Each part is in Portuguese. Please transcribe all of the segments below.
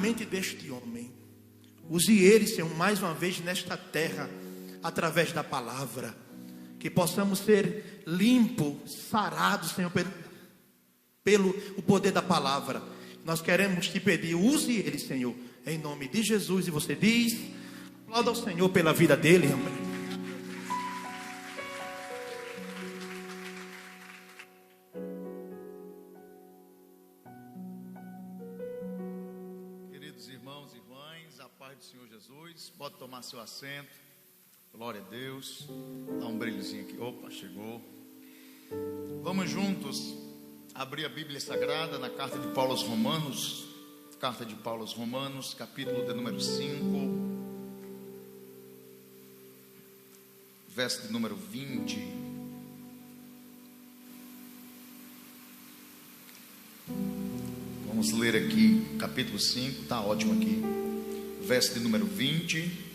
mente deste homem. Use ele, Senhor, mais uma vez nesta terra, através da palavra. Que possamos ser limpos, sarados, Senhor, pelo o poder da palavra. Nós queremos te pedir, use ele, Senhor, em nome de Jesus. E você diz, aplauda ao Senhor pela vida dele, amém. Queridos irmãos e irmãs, a paz do Senhor Jesus, pode tomar seu assento. Glória a Deus. Dá um brilhozinho aqui. Opa, chegou. Vamos juntos abrir a Bíblia Sagrada na carta de Paulo aos Romanos. Carta de Paulo aos Romanos, capítulo de número 5, verso de número 20. Vamos ler aqui, capítulo 5, está ótimo aqui. Verso de número 20.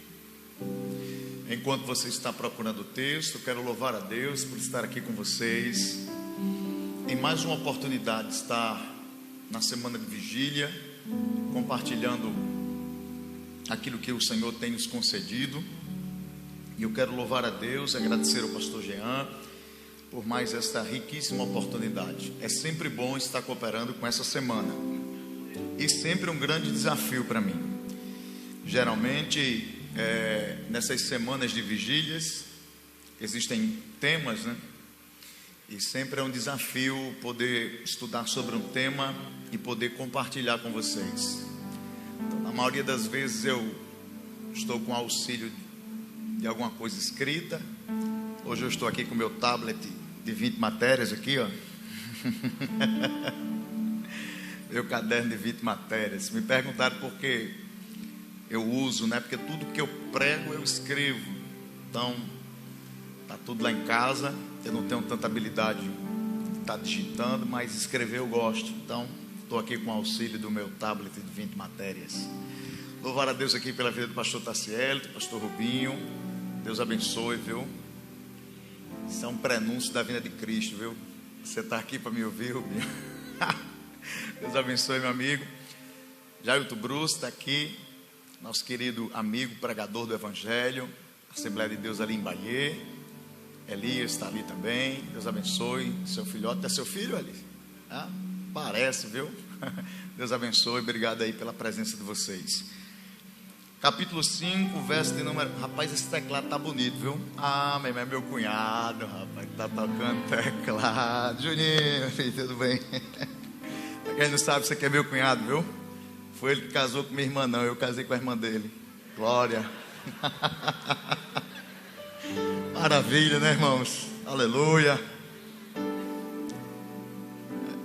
Enquanto você está procurando o texto, quero louvar a Deus por estar aqui com vocês em mais uma oportunidade de estar na semana de vigília, compartilhando aquilo que o Senhor tem nos concedido. E eu quero louvar a Deus, agradecer ao pastor Jean por mais esta riquíssima oportunidade. É sempre bom estar cooperando com essa semana, e sempre um grande desafio para mim. Geralmente nessas semanas de vigílias existem temas, né? E sempre é um desafio poder estudar sobre um tema e poder compartilhar com vocês. Então, na maioria das vezes eu estou com auxílio de alguma coisa escrita. Hoje eu estou aqui com meu tablet de 20 matérias aqui, ó. Meu caderno de 20 matérias. Me perguntaram por que eu uso, né? Porque tudo que eu prego eu escrevo. Então, tá tudo lá em casa. Eu não tenho tanta habilidade de estar digitando, mas escrever eu gosto. Então, estou aqui com o auxílio do meu tablet de 20 matérias. Louvar a Deus aqui pela vida do pastor Tassiel, do pastor Rubinho. Deus abençoe, viu? Isso é um prenúncio da vinda de Cristo, viu? Você está aqui para me ouvir, Rubinho? Deus abençoe, meu amigo. Jailton Bruce está aqui, nosso querido amigo, pregador do Evangelho, Assembleia de Deus ali em Bahia. Elias está ali também. Deus abençoe. Seu filhote é seu filho, Elias? Ah, parece, viu? Deus abençoe. Obrigado aí pela presença de vocês. Capítulo 5, verso de número... Rapaz, esse teclado tá bonito, viu? Ah, é meu cunhado, rapaz, tá tocando teclado. Juninho, filho, tudo bem? Quem não sabe, você que é meu cunhado, viu? Foi ele que casou com minha irmã, não. Eu casei com a irmã dele. Glória. Maravilha, né, irmãos? Aleluia.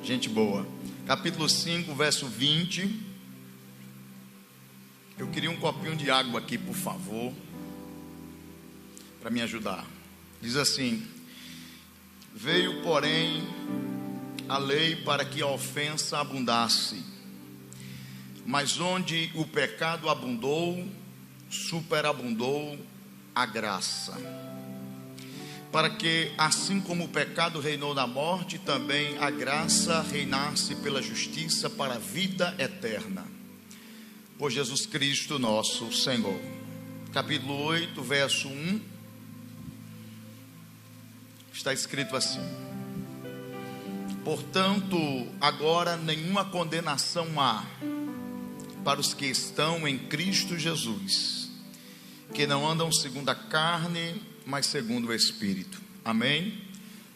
Gente boa. Capítulo 5, verso 20. Eu queria um copinho de água aqui, por favor, para me ajudar. Diz assim: veio, porém, a lei para que a ofensa abundasse, mas onde o pecado abundou, superabundou a graça, para que, assim como o pecado reinou na morte, também a graça reinasse pela justiça para a vida eterna, por Jesus Cristo nosso Senhor. Capítulo 8, verso 1, está escrito assim: portanto, agora nenhuma condenação há para os que estão em Cristo Jesus, que não andam segundo a carne, mas segundo o Espírito. Amém?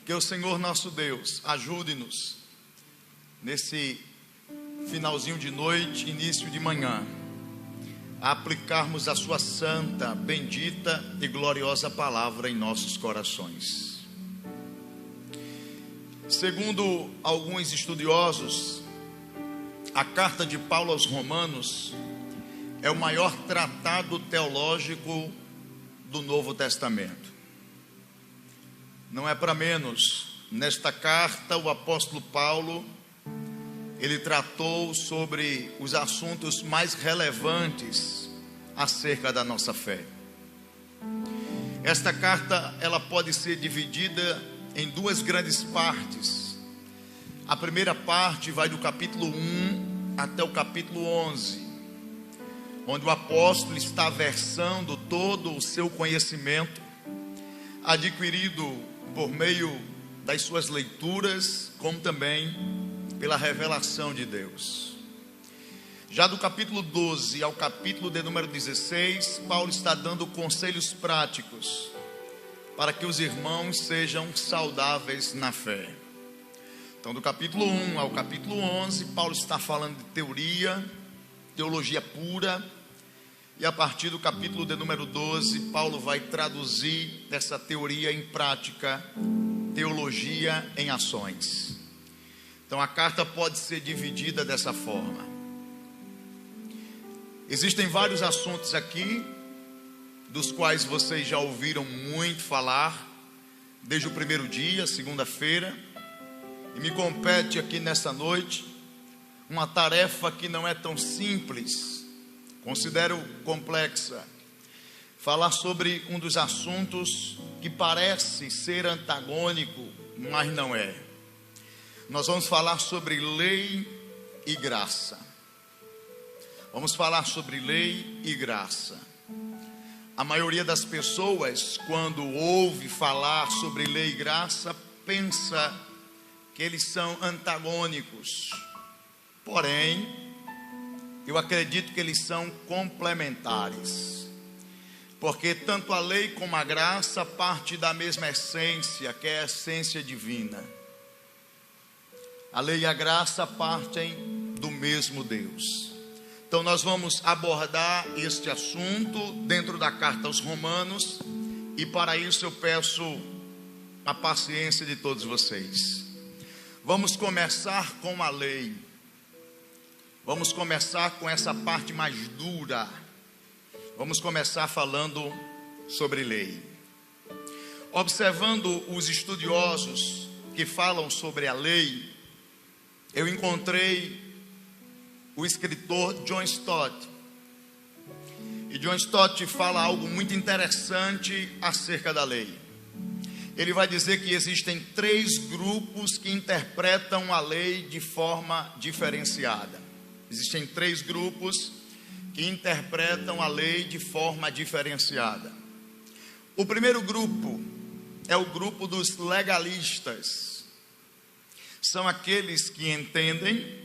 Que o Senhor nosso Deus ajude-nos nesse finalzinho de noite, início de manhã, a aplicarmos a sua santa, bendita e gloriosa palavra em nossos corações. Segundo alguns estudiosos, a carta de Paulo aos Romanos é o maior tratado teológico do Novo Testamento. Não é para menos. Nesta carta, o apóstolo Paulo, ele tratou sobre os assuntos mais relevantes acerca da nossa fé. Esta carta, ela pode ser dividida em duas grandes partes. A primeira parte vai do capítulo 1 até o capítulo 11. onde o apóstolo está versando todo o seu conhecimento, adquirido por meio das suas leituras, como também pela revelação de Deus. Já do capítulo 12 ao capítulo de número 16, Paulo está dando conselhos práticos para que os irmãos sejam saudáveis na fé. Então, do capítulo 1 ao capítulo 11, Paulo está falando de teologia pura, e a partir do capítulo de número 12, Paulo vai traduzir essa teoria em prática, teologia em ações. Então, a carta pode ser dividida dessa forma. Existem vários assuntos aqui, dos quais vocês já ouviram muito falar, desde o primeiro dia, segunda-feira, e me compete aqui nessa noite, uma tarefa que não é tão simples, considero complexa, falar sobre um dos assuntos que parece ser antagônico, mas não é. Nós vamos falar sobre lei e graça. Vamos falar sobre lei e graça. A maioria das pessoas, quando ouve falar sobre lei e graça, pensa que eles são antagônicos. Porém, eu acredito que eles são complementares. Porque tanto a lei como a graça partem da mesma essência, que é a essência divina. A lei e a graça partem do mesmo Deus. Então nós vamos abordar este assunto dentro da carta aos Romanos, e para isso eu peço a paciência de todos vocês. Vamos começar com a lei. Vamos começar com essa parte mais dura. Vamos começar falando sobre lei. Observando os estudiosos que falam sobre a lei, eu encontrei o escritor John Stott. E John Stott fala algo muito interessante acerca da lei. Ele vai dizer que existem 3 grupos que interpretam a lei de forma diferenciada. Existem 3 grupos que interpretam a lei de forma diferenciada. O primeiro grupo é o grupo dos legalistas. São aqueles que entendem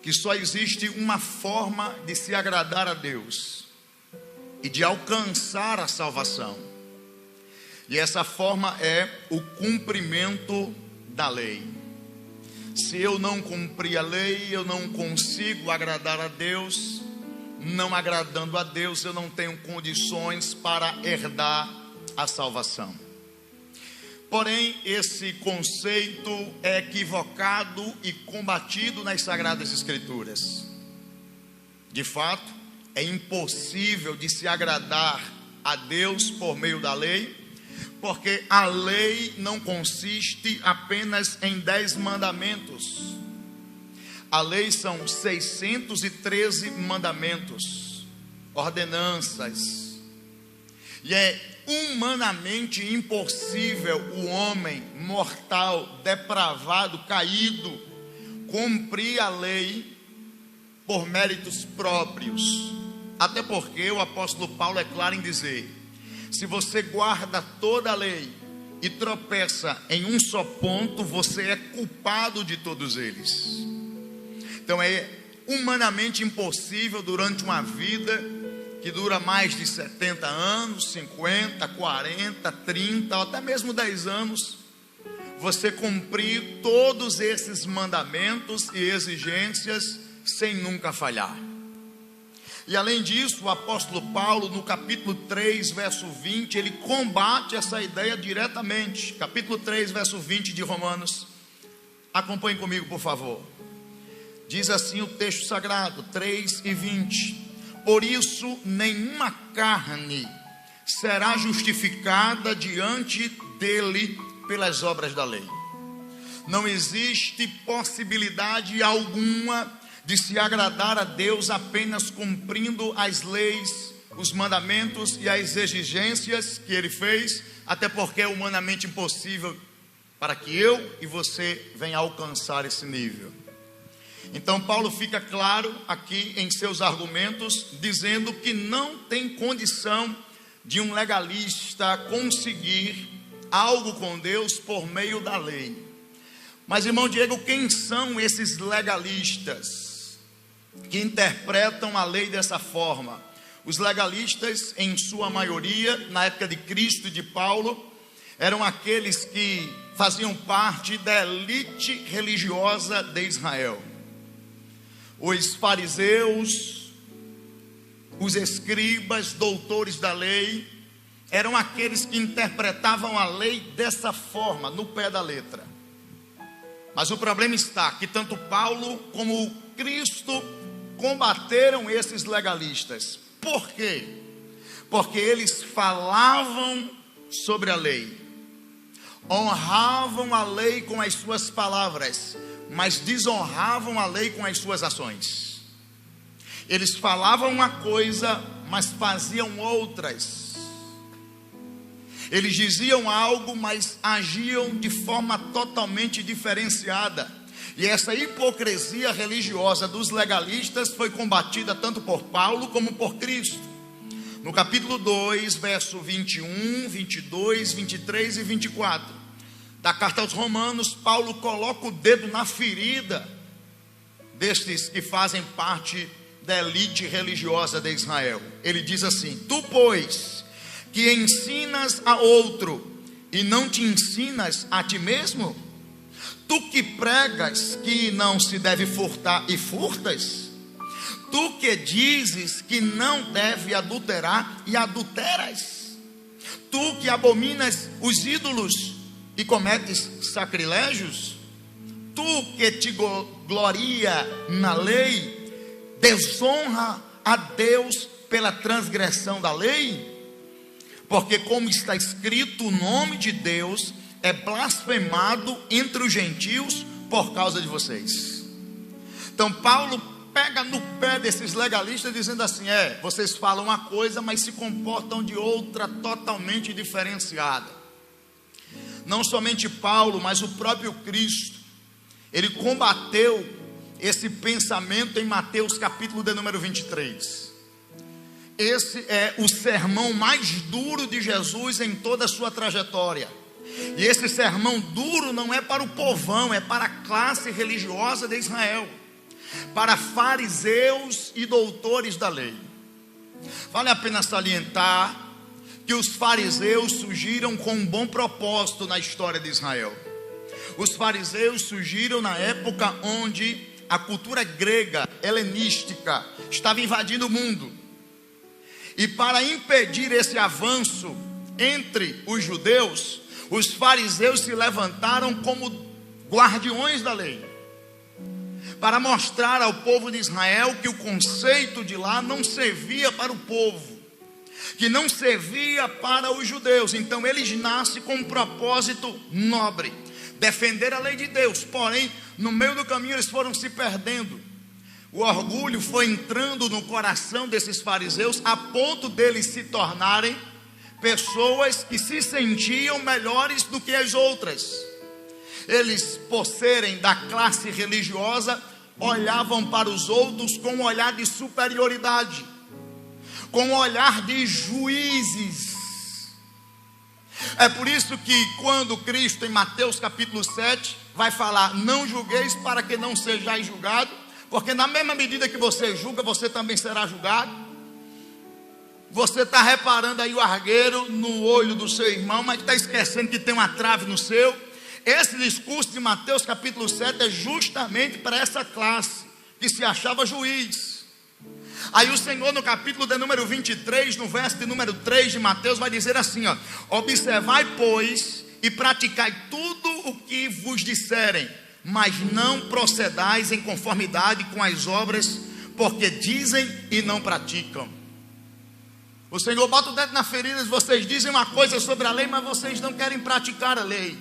que só existe uma forma de se agradar a Deus e de alcançar a salvação. E essa forma é o cumprimento da lei. Se eu não cumprir a lei, eu não consigo agradar a Deus. Não agradando a Deus, eu não tenho condições para herdar a salvação. Porém, esse conceito é equivocado e combatido nas Sagradas Escrituras. De fato, é impossível de se agradar a Deus por meio da lei, porque a lei não consiste apenas em 10 mandamentos. A lei são 613 mandamentos, ordenanças, e é humanamente impossível o homem mortal, depravado, caído, cumprir a lei por méritos próprios. Até porque o apóstolo Paulo é claro em dizer: se você guarda toda a lei e tropeça em um só ponto, você é culpado de todos eles. Então é humanamente impossível durante uma vida que dura mais de 70 anos, 50, 40, 30, ou até mesmo 10 anos, você cumprir todos esses mandamentos e exigências sem nunca falhar. E além disso, o apóstolo Paulo, no capítulo 3, verso 20, ele combate essa ideia diretamente. Capítulo 3, verso 20 de Romanos. Acompanhe comigo, por favor. Diz assim o texto sagrado, 3 e 20. Por isso, nenhuma carne será justificada diante dele pelas obras da lei. Não existe possibilidade alguma de se agradar a Deus apenas cumprindo as leis, os mandamentos e as exigências que Ele fez, até porque é humanamente impossível para que eu e você venha alcançar esse nível. Então Paulo fica claro aqui em seus argumentos, dizendo que não tem condição de um legalista conseguir algo com Deus por meio da lei. Mas, irmão Diego, quem são esses legalistas que interpretam a lei dessa forma? Os legalistas, em sua maioria, na época de Cristo e de Paulo, eram aqueles que faziam parte da elite religiosa de Israel. Os fariseus, os escribas, doutores da lei, eram aqueles que interpretavam a lei dessa forma, no pé da letra. Mas o problema está que tanto Paulo como Cristo combateram esses legalistas. Por quê? Porque eles falavam sobre a lei, honravam a lei com as suas palavras, mas desonravam a lei com as suas ações. Eles falavam uma coisa, mas faziam outras. Eles diziam algo, mas agiam de forma totalmente diferenciada. E essa hipocrisia religiosa dos legalistas foi combatida tanto por Paulo como por Cristo. No capítulo 2, verso 21, 22, 23 e 24 da carta aos Romanos, Paulo coloca o dedo na ferida destes que fazem parte da elite religiosa de Israel. Ele diz assim: tu, pois, que ensinas a outro e não te ensinas a ti mesmo? Tu que pregas que não se deve furtar e furtas? Tu que dizes que não deve adulterar e adulteras? Tu que abominas os ídolos e cometes sacrilégios? Tu que te gloria na lei, desonra a Deus pela transgressão da lei? Porque como está escrito, o nome de Deus é blasfemado entre os gentios por causa de vocês. Então Paulo pega no pé desses legalistas dizendo assim: vocês falam uma coisa, mas se comportam de outra totalmente diferenciada. Não somente Paulo, mas o próprio Cristo, ele combateu esse pensamento em Mateus capítulo de número 23. Esse é o sermão mais duro de Jesus em toda a sua trajetória. E esse sermão duro não é para o povão, é para a classe religiosa de Israel, para fariseus e doutores da lei. Vale a pena salientar que os fariseus surgiram com um bom propósito na história de Israel. Os fariseus surgiram na época onde a cultura grega, helenística, estava invadindo o mundo. E para impedir esse avanço entre os judeus, os fariseus se levantaram como guardiões da lei, para mostrar ao povo de Israel que o conceito de lá não servia para o povo, que não servia para os judeus. Então eles nascem com um propósito nobre, defender a lei de Deus. Porém, no meio do caminho eles foram se perdendo. O orgulho foi entrando no coração desses fariseus, a ponto deles se tornarem pessoas que se sentiam melhores do que as outras. Eles, por serem da classe religiosa, olhavam para os outros com um olhar de superioridade, com um olhar de juízes. É por isso que quando Cristo, em Mateus capítulo 7, vai falar: não julgueis para que não sejais julgado, porque na mesma medida que você julga, você também será julgado. Você está reparando aí o argueiro no olho do seu irmão, mas está esquecendo que tem uma trave no seu. Esse discurso de Mateus capítulo 7 é justamente para essa classe que se achava juiz. Aí o Senhor, no capítulo de número 23, no verso de número 3 de Mateus, vai dizer assim: observai, pois, e praticai tudo o que vos disserem, mas não procedais em conformidade com as obras, porque dizem e não praticam. O Senhor bota o dedo na ferida e vocês dizem uma coisa sobre a lei, mas vocês não querem praticar a lei.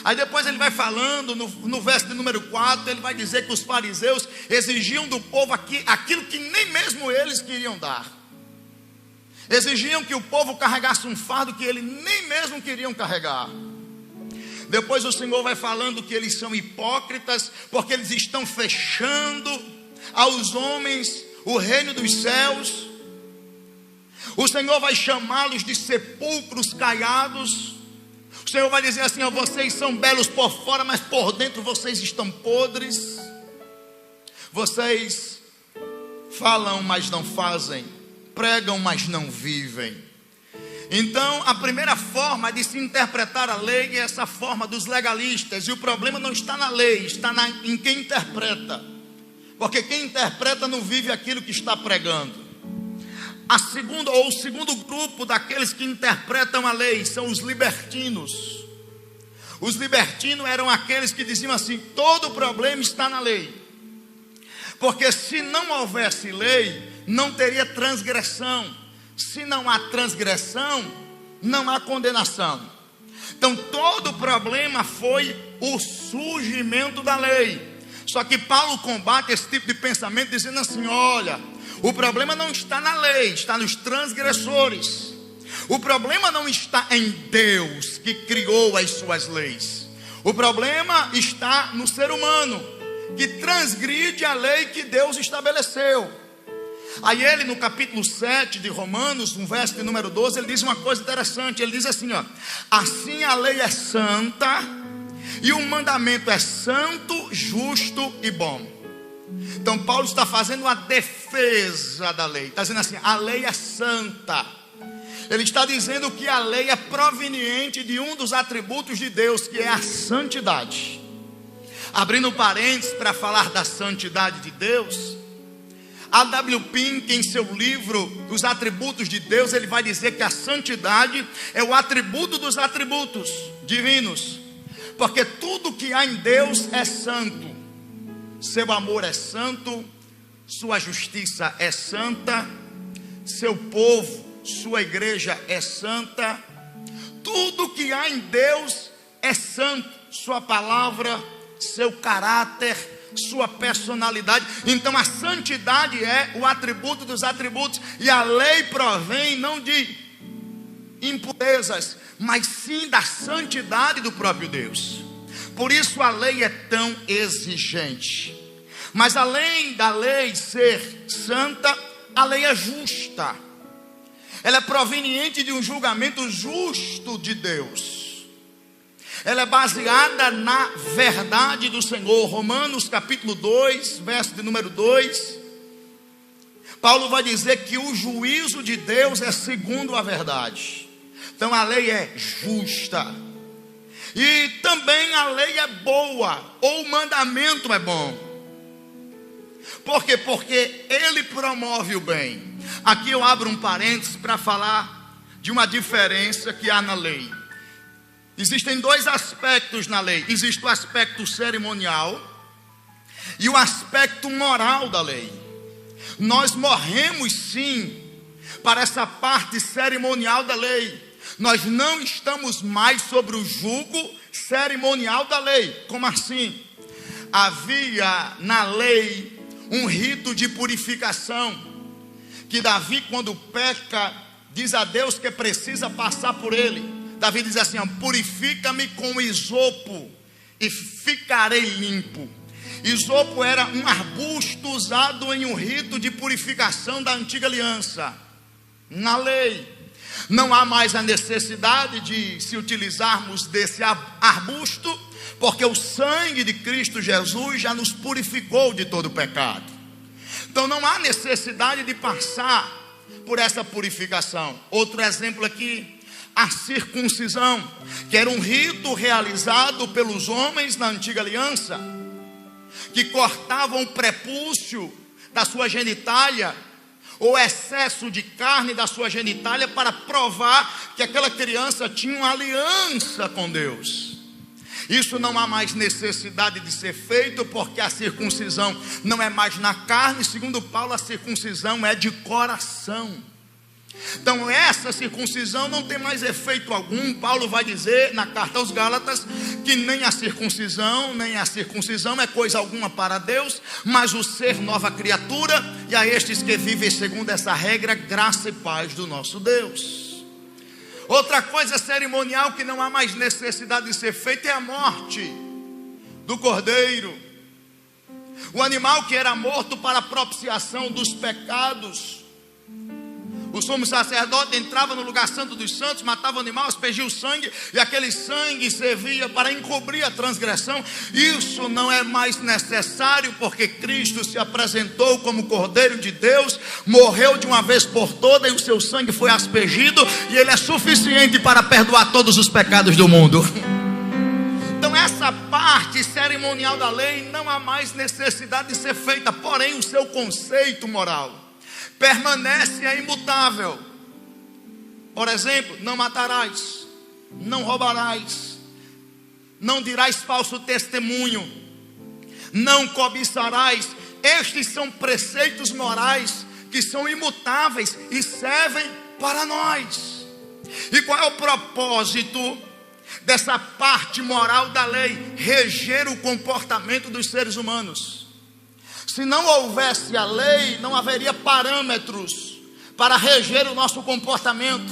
Aí depois ele vai falando, no verso de número 4, ele vai dizer que os fariseus exigiam do povo aquilo que nem mesmo eles queriam dar. Exigiam que o povo carregasse um fardo que eles nem mesmo queriam carregar. Depois o Senhor vai falando que eles são hipócritas, porque eles estão fechando aos homens o reino dos céus. O Senhor vai chamá-los de sepulcros caiados. O Senhor vai dizer assim: ó, vocês são belos por fora, mas por dentro vocês estão podres. Vocês falam, mas não fazem, pregam, mas não vivem. Então, a primeira forma de se interpretar a lei é essa forma dos legalistas. E o problema não está na lei, está em quem interpreta. Porque quem interpreta não vive aquilo que está pregando. O segundo grupo daqueles que interpretam a lei são os libertinos. Os libertinos eram aqueles que diziam assim: todo o problema está na lei. Porque se não houvesse lei, não teria transgressão. Se não há transgressão, não há condenação. Então todo o problema foi o surgimento da lei. Só que Paulo combate esse tipo de pensamento dizendo assim: olha, o problema não está na lei, está nos transgressores. O problema não está em Deus que criou as suas leis. O problema está no ser humano que transgride a lei que Deus estabeleceu. Aí ele, no capítulo 7 de Romanos, no verso de número 12, ele diz uma coisa interessante. Ele diz assim, ó: assim a lei é santa, e o mandamento é santo, justo e bom. Então Paulo está fazendo uma defesa da lei. Está dizendo assim: a lei é santa. Ele está dizendo que a lei é proveniente de um dos atributos de Deus, que é a santidade. Abrindo parênteses para falar da santidade de Deus, A.W. Pink, em seu livro Os Atributos de Deus, ele vai dizer que a santidade é o atributo dos atributos divinos, porque tudo que há em Deus é santo. Seu amor é santo, sua justiça é santa, seu povo, sua igreja é santa. Tudo que há em Deus é santo. Sua palavra, seu caráter, sua personalidade. Então a santidade é o atributo dos atributos. E a lei provém não de impurezas, mas sim da santidade do próprio Deus. Por isso a lei é tão exigente. Mas além da lei ser santa, a lei é justa. Ela é proveniente de um julgamento justo de Deus. Ela é baseada na verdade do Senhor. Romanos capítulo 2, verso de número 2. Paulo vai dizer que o juízo de Deus é segundo a verdade. Então a lei é justa. E também a lei é boa, ou o mandamento é bom. Por quê? Porque ele promove o bem. Aqui eu abro um parênteses para falar de uma diferença que há na lei. Existem dois aspectos na lei. Existe o aspecto cerimonial e o aspecto moral da lei. Nós morremos sim para essa parte cerimonial da lei. Nós não estamos mais sobre o jugo cerimonial da lei. Como assim? Havia na lei um rito de purificação, que Davi, quando peca, diz a Deus que precisa passar por ele. Davi diz assim: purifica-me com isopo e ficarei limpo. Isopo era um arbusto usado em um rito de purificação da antiga aliança. Na lei não há mais a necessidade de se utilizarmos desse arbusto, porque o sangue de Cristo Jesus já nos purificou de todo o pecado. Então não há necessidade de passar por essa purificação. Outro exemplo aqui, a circuncisão, que era um rito realizado pelos homens na antiga aliança, que cortavam o prepúcio da sua genitália, ou excesso de carne da sua genitália, para provar que aquela criança tinha uma aliança com Deus. Isso não há mais necessidade de ser feito, porque a circuncisão não é mais na carne. Segundo Paulo, a circuncisão é de coração. Então essa circuncisão não tem mais efeito algum. Paulo vai dizer na carta aos Gálatas que nem a circuncisão é coisa alguma para Deus, mas o ser nova criatura, e a estes que vivem segundo essa regra, graça e paz do nosso Deus. Outra coisa cerimonial que não há mais necessidade de ser feita é a morte do cordeiro. O animal que era morto para a propiciação dos pecados. O sumo sacerdote entrava no lugar santo dos santos, matava o animal, aspergia o sangue, e aquele sangue servia para encobrir a transgressão. Isso não é mais necessário, porque Cristo se apresentou como Cordeiro de Deus, morreu de uma vez por todas, e o seu sangue foi aspergido, e ele é suficiente para perdoar todos os pecados do mundo. Então essa parte cerimonial da lei não há mais necessidade de ser feita, porém o seu conceito moral permanece imutável. Por exemplo, não matarás, não roubarás, não dirás falso testemunho, não cobiçarás. Estes são preceitos morais que são imutáveis e servem para nós. E qual é o propósito dessa parte moral da lei? Reger o comportamento dos seres humanos. Se não houvesse a lei, não haveria parâmetros para reger o nosso comportamento.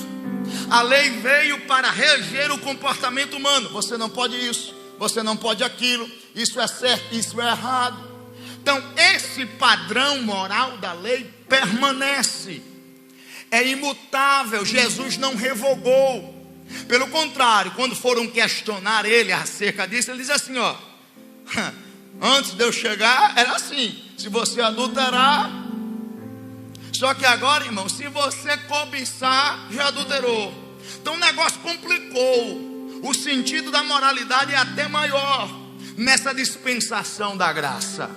A lei veio para reger o comportamento humano. Você não pode isso, você não pode aquilo, isso é certo, isso é errado. Então esse padrão moral da lei permanece, é imutável. Jesus não revogou. Pelo contrário, quando foram questionar ele acerca disso, ele diz assim, ó: antes de eu chegar era assim, se você adulterar, só que agora, irmão, se você cobiçar, já adulterou. Então o negócio complicou. O sentido da moralidade é até maior nessa dispensação da graça.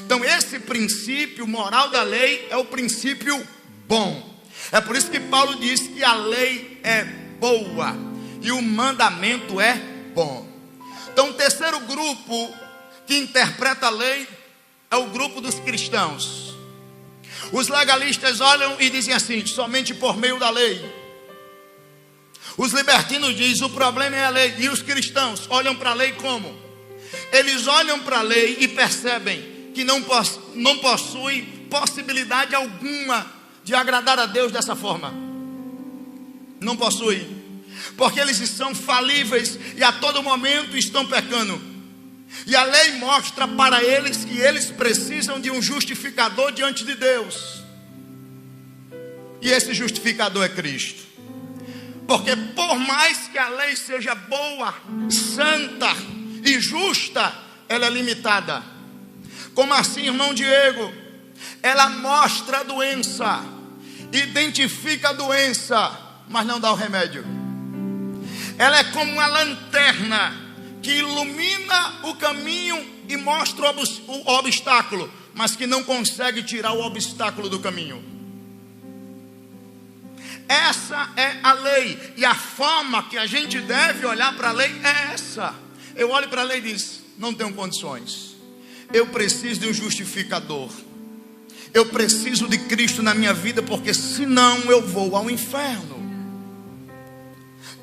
Então esse princípio moral da lei é o princípio bom. É por isso que Paulo diz que a lei é boa e o mandamento é bom. Então o terceiro grupo que interpreta a lei é o grupo dos cristãos. Os legalistas olham e dizem assim: somente por meio da lei. Os libertinos dizem: o problema é a lei. E os cristãos olham para a lei como? Eles olham para a lei e percebem que não possuem possibilidade alguma de agradar a Deus dessa forma. Não possuem, porque eles são falíveis e a todo momento estão pecando. E a lei mostra para eles que eles precisam de um justificador diante de Deus. E esse justificador é Cristo. Porque por mais que a lei seja boa, santa e justa, ela é limitada. Como assim, irmão Diego? Ela mostra a doença, identifica a doença, mas não dá o remédio. Ela é como uma lanterna que ilumina o caminho e mostra o obstáculo, mas que não consegue tirar o obstáculo do caminho. Essa é a lei, e a forma que a gente deve olhar para a lei é essa. Eu olho para a lei e digo: não tenho condições, eu preciso de um justificador, eu preciso de Cristo na minha vida, porque senão eu vou ao inferno.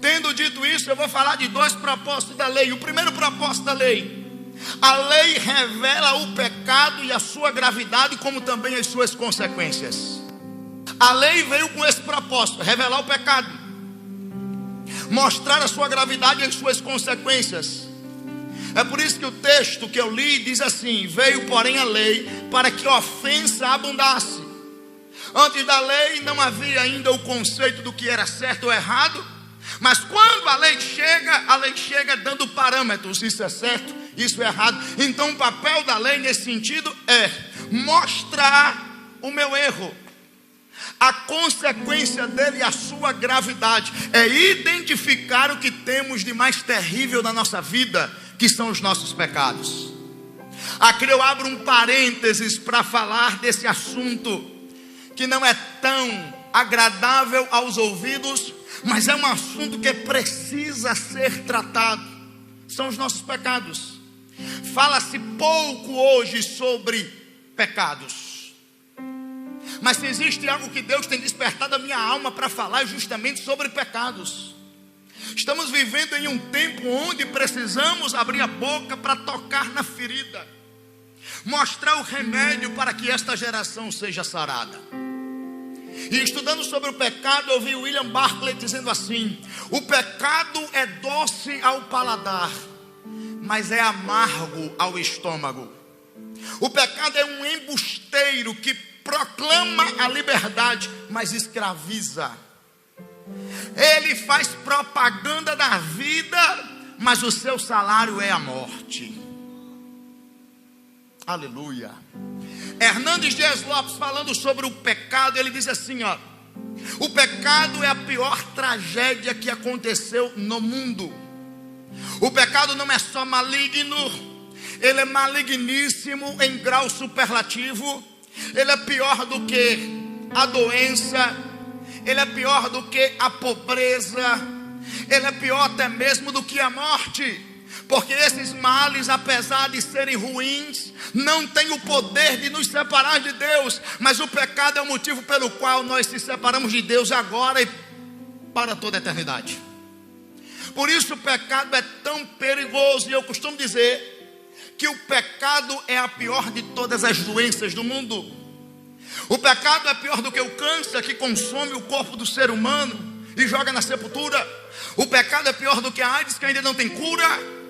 Tendo dito isso, eu vou falar de dois propósitos da lei. O primeiro propósito da lei: a lei revela o pecado e a sua gravidade, como também as suas consequências. A lei veio com esse propósito: revelar o pecado, mostrar a sua gravidade e as suas consequências. É por isso que o texto que eu li diz assim: veio porém a lei para que a ofensa abundasse. Antes da lei não havia ainda o conceito do que era certo ou errado, mas quando a lei chega dando parâmetros: isso é certo, isso é errado. Então o papel da lei nesse sentido é mostrar o meu erro, a consequência dele e a sua gravidade. É identificar o que temos de mais terrível na nossa vida, que são os nossos pecados. Aqui eu abro um parênteses para falar desse assunto que não é tão agradável aos ouvidos, mas é um assunto que precisa ser tratado. São os nossos pecados. Fala-se pouco hoje sobre pecados, mas se existe algo que Deus tem despertado a minha alma para falar, é justamente sobre pecados. Estamos vivendo em um tempo onde precisamos abrir a boca para tocar na ferida, mostrar o remédio para que esta geração seja sarada. E estudando sobre o pecado, eu vi William Barclay dizendo assim: o pecado é doce ao paladar, mas é amargo ao estômago. O pecado é um embusteiro que proclama a liberdade, mas escraviza. Ele faz propaganda da vida, mas o seu salário é a morte. Aleluia. Hernandes Dias Lopes, falando sobre o pecado, ele diz assim, ó: o pecado é a pior tragédia que aconteceu no mundo. O pecado não é só maligno, ele é maligníssimo em grau superlativo. Ele é pior do que a doença, ele é pior do que a pobreza, ele é pior até mesmo do que a morte. Porque esses males, apesar de serem ruins, não têm o poder de nos separar de Deus. Mas o pecado é o motivo pelo qual nós se separamos de Deus agora e para toda a eternidade. Por isso o pecado é tão perigoso. E eu costumo dizer que o pecado é a pior de todas as doenças do mundo. O pecado é pior do que o câncer que consome o corpo do ser humano e joga na sepultura. O pecado é pior do que a AIDS, que ainda não tem cura.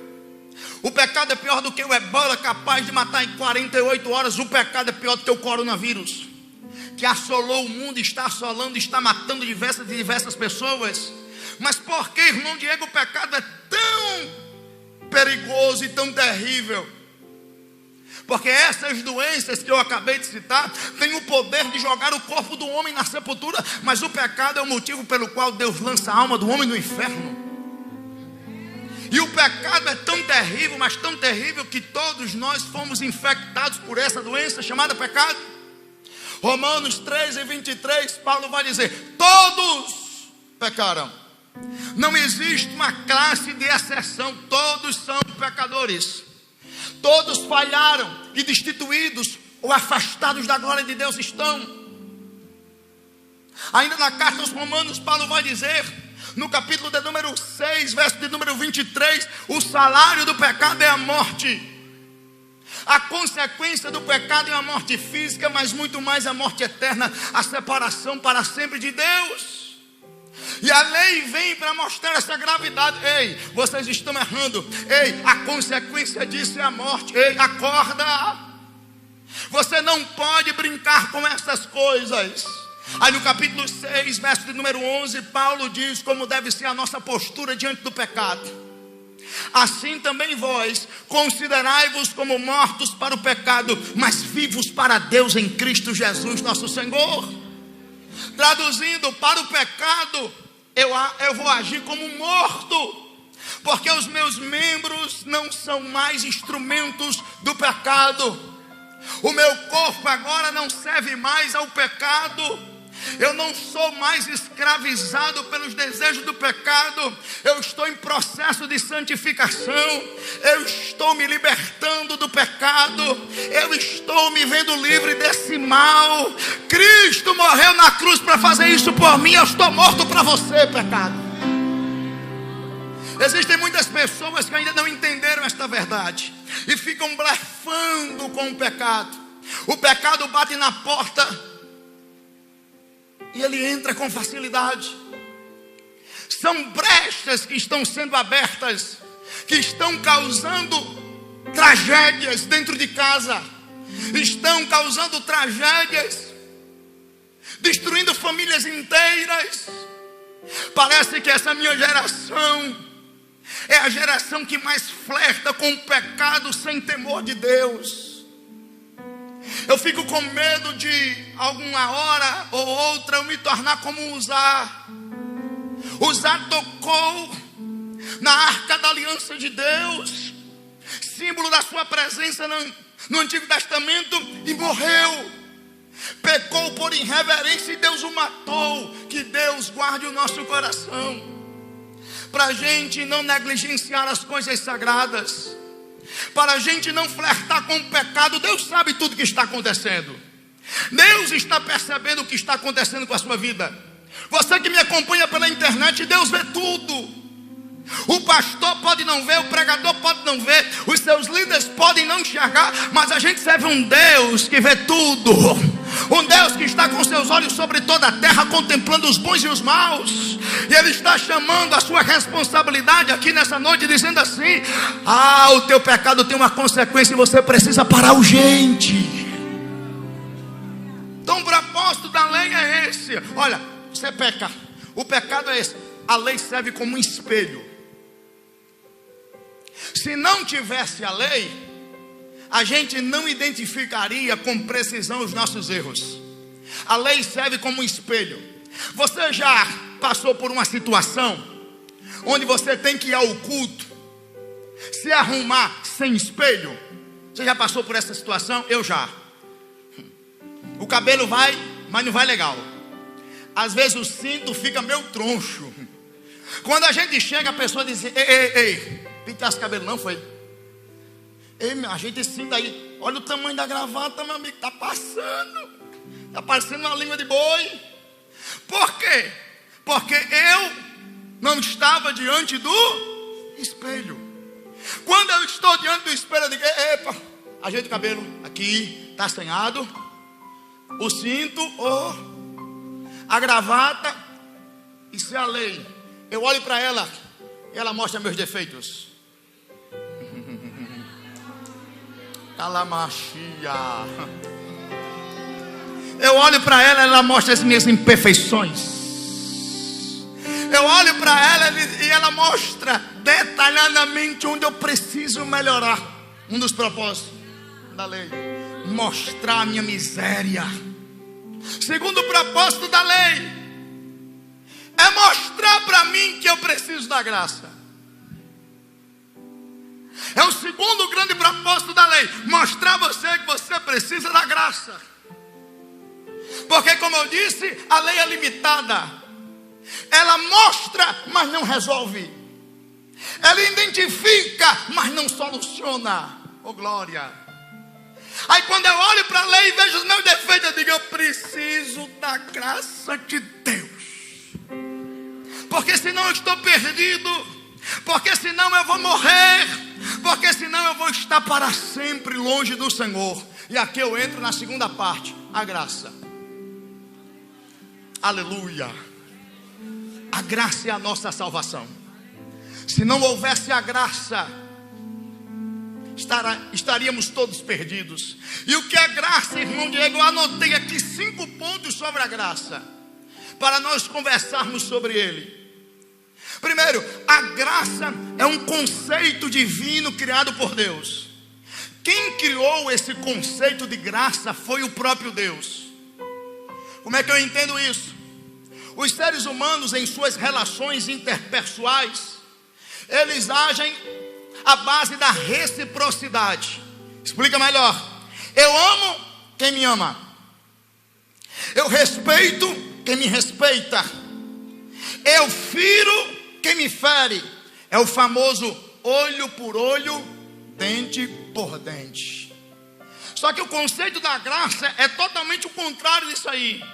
O pecado é pior do que o ebola, capaz de matar em 48 horas. O pecado é pior do que o coronavírus, que assolou o mundo, está assolando, está matando diversas pessoas. Mas por que, irmão Diego, o pecado é tão perigoso e tão terrível? Porque essas doenças que eu acabei de citar têm o poder de jogar o corpo do homem na sepultura. Mas o pecado é o motivo pelo qual Deus lança a alma do homem no inferno. E o pecado é tão terrível, mas tão terrível, que todos nós fomos infectados por essa doença chamada pecado. Romanos 13:23, Paulo vai dizer: todos pecaram. Não existe uma classe de exceção, todos são pecadores. Todos falharam e destituídos ou afastados da glória de Deus estão. Ainda na carta aos Romanos, Paulo vai dizer, no capítulo de número 6, verso de número 23, o salário do pecado é a morte. A consequência do pecado é a morte física, mas muito mais a morte eterna, a separação para sempre de Deus. E a lei vem para mostrar essa gravidade. Ei, vocês estão errando. Ei, a consequência disso é a morte. Ei, acorda. Você não pode brincar com essas coisas. Aí no capítulo 6, verso de número 11, Paulo diz como deve ser a nossa postura diante do pecado. Assim também vós, considerai-vos como mortos para o pecado, mas vivos para Deus em Cristo Jesus nosso Senhor. Traduzindo, para o pecado, eu vou agir como morto, porque os meus membros não são mais instrumentos do pecado. O meu corpo agora não serve mais ao pecado. Eu não sou mais escravizado pelos desejos do pecado. Eu estou em processo de santificação. Eu estou me libertando do pecado. Eu estou me vendo livre desse mal. Cristo morreu na cruz para fazer isso por mim. Eu estou morto para você, pecado. Existem muitas pessoas que ainda não entenderam esta verdade e ficam blefando com o pecado. O pecado bate na porta e ele entra com facilidade. São brechas que estão sendo abertas, que estão causando tragédias dentro de casa, estão causando tragédias, destruindo famílias inteiras. Parece que essa minha geração é a geração que mais flerta com o pecado sem temor de Deus. Eu fico com medo de alguma hora ou outra eu me tornar como Uzá. Uzá tocou na arca da aliança de Deus, símbolo da sua presença no Antigo Testamento, e morreu. Pecou por irreverência e Deus o matou. Que Deus guarde o nosso coração, para a gente não negligenciar as coisas sagradas, para a gente não flertar com o pecado. Deus sabe tudo que está acontecendo. Deus está percebendo o que está acontecendo com a sua vida. Você que me acompanha pela internet, Deus vê tudo. O pastor pode não ver, o pregador pode não ver, os seus líderes podem não enxergar, mas a gente serve um Deus que vê tudo. Um Deus que está com seus olhos sobre toda a terra, contemplando os bons e os maus. E Ele está chamando a sua responsabilidade aqui nessa noite, dizendo assim: o teu pecado tem uma consequência e você precisa parar urgente. Então o propósito da lei é esse. Olha, você peca, o pecado é esse. A lei serve como um espelho. Se não tivesse a lei, a gente não identificaria com precisão os nossos erros. A lei serve como um espelho. Você já passou por uma situação onde você tem que ir ao culto, se arrumar sem espelho? Você já passou por essa situação? Eu já. O cabelo vai, mas não vai legal. Às vezes o cinto fica meio troncho. Quando a gente chega, a pessoa diz: ei, pintasse o cabelo não, foi? Ei, a gente cinta aí. Olha o tamanho da gravata, meu amigo, tá passando. Tá parecendo uma língua de boi. Por quê? Porque eu não estava diante do espelho. Quando eu estou diante do espelho, eu digo: epa, ajeita o cabelo aqui, tá assanhado. O cinto, a gravata. Isso é a lei. Eu olho para ela e ela mostra meus defeitos. Calamachia. Eu olho para ela, ela mostra as minhas imperfeições. Eu olho para ela e ela mostra detalhadamente onde eu preciso melhorar. Um dos propósitos da lei: mostrar a minha miséria. Segundo propósito da lei é mostrar para mim que eu preciso da graça. É o segundo grande propósito da lei: mostrar a você que você precisa da graça. Porque, como eu disse, a lei é limitada. Ela mostra, mas não resolve. Ela identifica, mas não soluciona. Oh glória! Aí quando eu olho para a lei e vejo os meus defeitos, eu digo: eu preciso da graça de Deus. Porque senão eu estou perdido. Porque senão eu vou morrer. Porque senão eu vou estar para sempre longe do Senhor. E aqui eu entro na segunda parte: a graça. Aleluia. A graça é a nossa salvação. Se não houvesse a graça, estaríamos todos perdidos. E o que é graça, irmão Diego? Eu anotei aqui 5 pontos sobre a graça, para nós conversarmos sobre ele. Primeiro, a graça é um conceito divino criado por Deus. Quem criou esse conceito de graça foi o próprio Deus. Como é que eu entendo isso? Os seres humanos, em suas relações interpessoais, eles agem à base da reciprocidade. Explica melhor. Eu amo quem me ama. Eu respeito quem me respeita. Eu firo quem me fere. É o famoso olho por olho, dente por dente. Só que o conceito da graça é totalmente o contrário disso aí.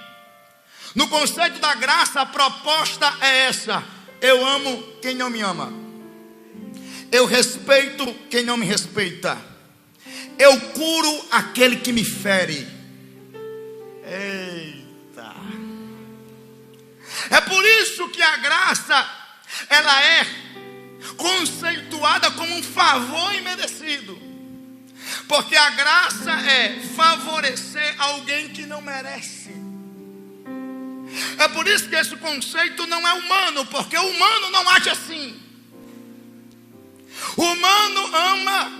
No conceito da graça, a proposta é essa: eu amo quem não me ama. Eu respeito quem não me respeita. Eu curo aquele que me fere. Eita! É por isso que a graça, ela é conceituada como um favor imerecido. Porque a graça é favorecer alguém que não merece. É por isso que esse conceito não é humano, porque o humano não age assim. O humano ama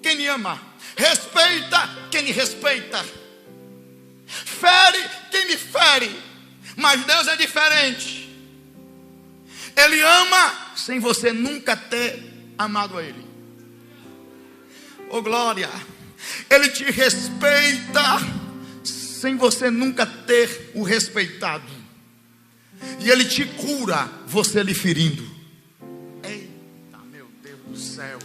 quem me ama, respeita quem me respeita, fere quem me fere. Mas Deus é diferente. Ele ama sem você nunca ter amado a Ele. Oh glória! Ele te respeita sem você nunca ter o respeitado. E Ele te cura, você lhe ferindo. Eita, meu Deus do céu!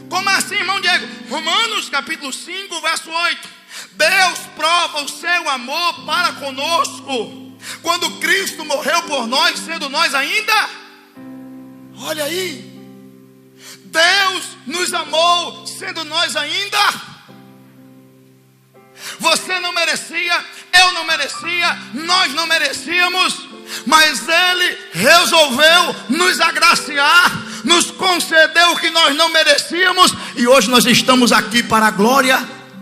Como assim, irmão Diego? Romanos capítulo 5, verso 8. Deus prova o seu amor para conosco quando Cristo morreu por nós, sendo nós ainda. Olha aí. Deus nos amou, sendo nós ainda. Você não merecia, eu não merecia, nós não merecíamos, mas Ele resolveu nos agraciar, nos concedeu o que nós não merecíamos, e hoje nós estamos aqui para a glória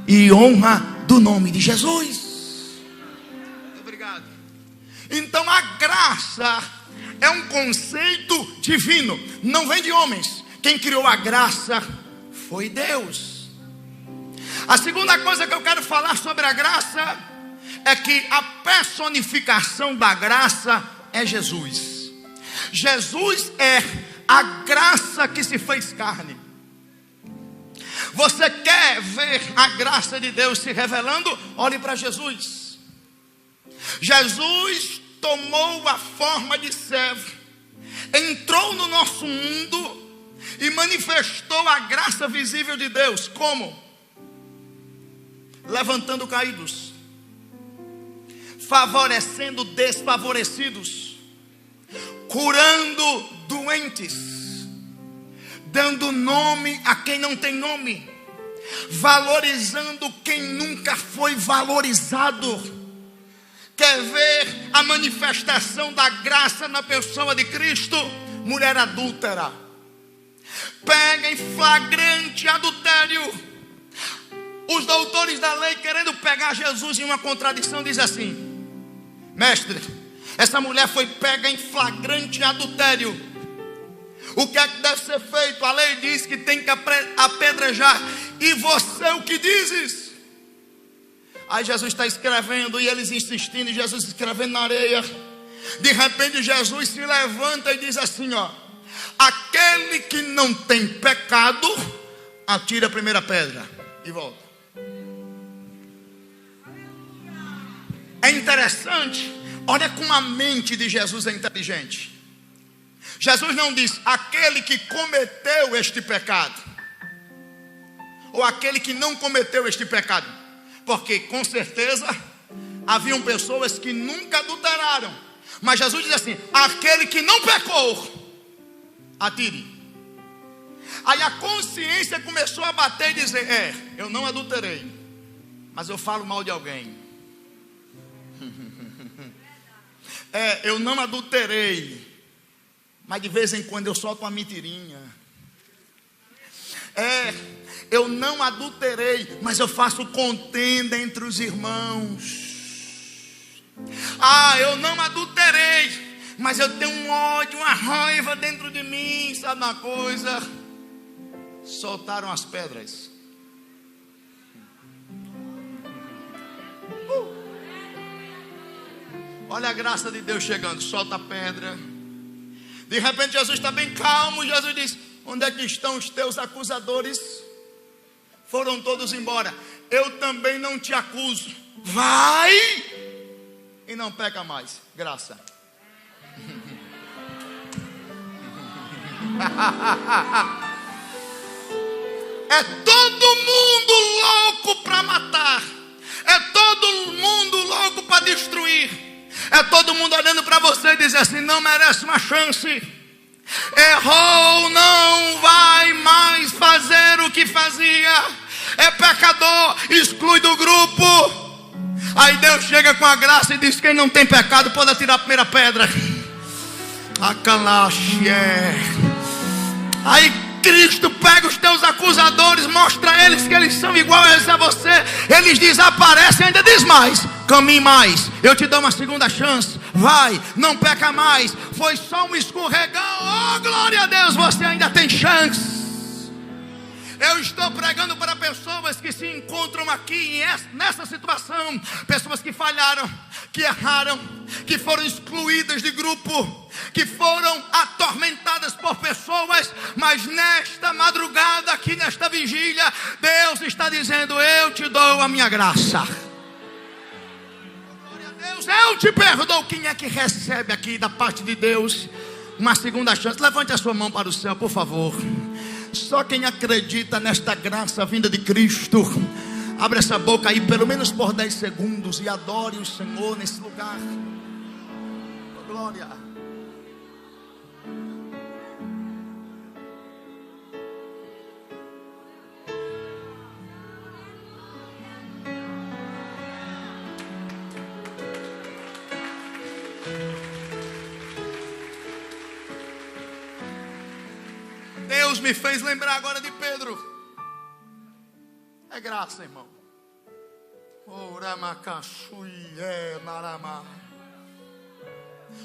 e honra do nome de Jesus. Obrigado. Então a graça é um conceito divino, não vem de homens. Quem criou a graça foi Deus. A segunda coisa que eu quero falar sobre a graça é que a personificação da graça é Jesus. Jesus é a graça que se fez carne. Você quer ver a graça de Deus se revelando? Olhe para Jesus. Jesus tomou a forma de servo, entrou no nosso mundo e manifestou a graça visível de Deus. Como? Levantando caídos, favorecendo desfavorecidos, curando doentes, dando nome a quem não tem nome, valorizando quem nunca foi valorizado. Quer ver a manifestação da graça na pessoa de Cristo? Mulher adúltera, pega em flagrante adultério. Os doutores da lei, querendo pegar Jesus em uma contradição, diz assim: mestre, essa mulher foi pega em flagrante adultério. O que é que deve ser feito? A lei diz que tem que apedrejar. E você o que dizes? Aí Jesus está escrevendo, e eles insistindo, e Jesus escrevendo na areia. De repente Jesus se levanta e diz assim, ó: aquele que não tem pecado, atire a primeira pedra. E volta. É interessante, olha como a mente de Jesus é inteligente. Jesus não diz aquele que cometeu este pecado, ou aquele que não cometeu este pecado, porque com certeza haviam pessoas que nunca adulteraram. Mas Jesus diz assim: aquele que não pecou, atire. Aí a consciência começou a bater e dizer: eu não adulterei, mas eu falo mal de alguém. Eu não adulterei, mas de vez em quando eu solto uma mentirinha. Eu não adulterei, mas eu faço contenda entre os irmãos. Eu não adulterei, mas eu tenho um ódio, uma raiva dentro de mim. Sabe uma coisa? Soltaram as pedras. Olha a graça de Deus chegando. Solta a pedra. De repente Jesus está bem calmo. Jesus diz: onde é que estão os teus acusadores? Foram todos embora. Eu também não te acuso. Vai e não peca mais. Graça. É todo mundo louco para matar. É todo mundo louco para destruir. É todo mundo olhando para você e dizendo assim: não merece uma chance. Errou, não vai mais fazer o que fazia. É pecador, exclui do grupo. Aí Deus chega com a graça e diz: quem não tem pecado pode atirar a primeira pedra. Aí Cristo pega os teus acusadores, mostra a eles que eles são iguais a você. Eles desaparecem, ainda diz mais: caminhe mais, eu te dou uma segunda chance. Vai, não peca mais. Foi só um escorregão. Oh, glória a Deus, você ainda tem chance. Eu estou pregando para pessoas que se encontram aqui nessa situação. Pessoas que falharam, que erraram, que foram excluídas de grupo, que foram atormentadas por pessoas. Mas nesta madrugada, aqui nesta vigília, Deus está dizendo: eu te dou a minha graça. Glória a Deus, eu te perdoo. Quem é que recebe aqui da parte de Deus uma segunda chance? Levante a sua mão para o céu, por favor. Só quem acredita nesta graça vinda de Cristo, abre essa boca aí pelo menos por 10 segundos e adore o Senhor nesse lugar. Glória. Deus me fez lembrar agora de Pedro. É graça, irmão.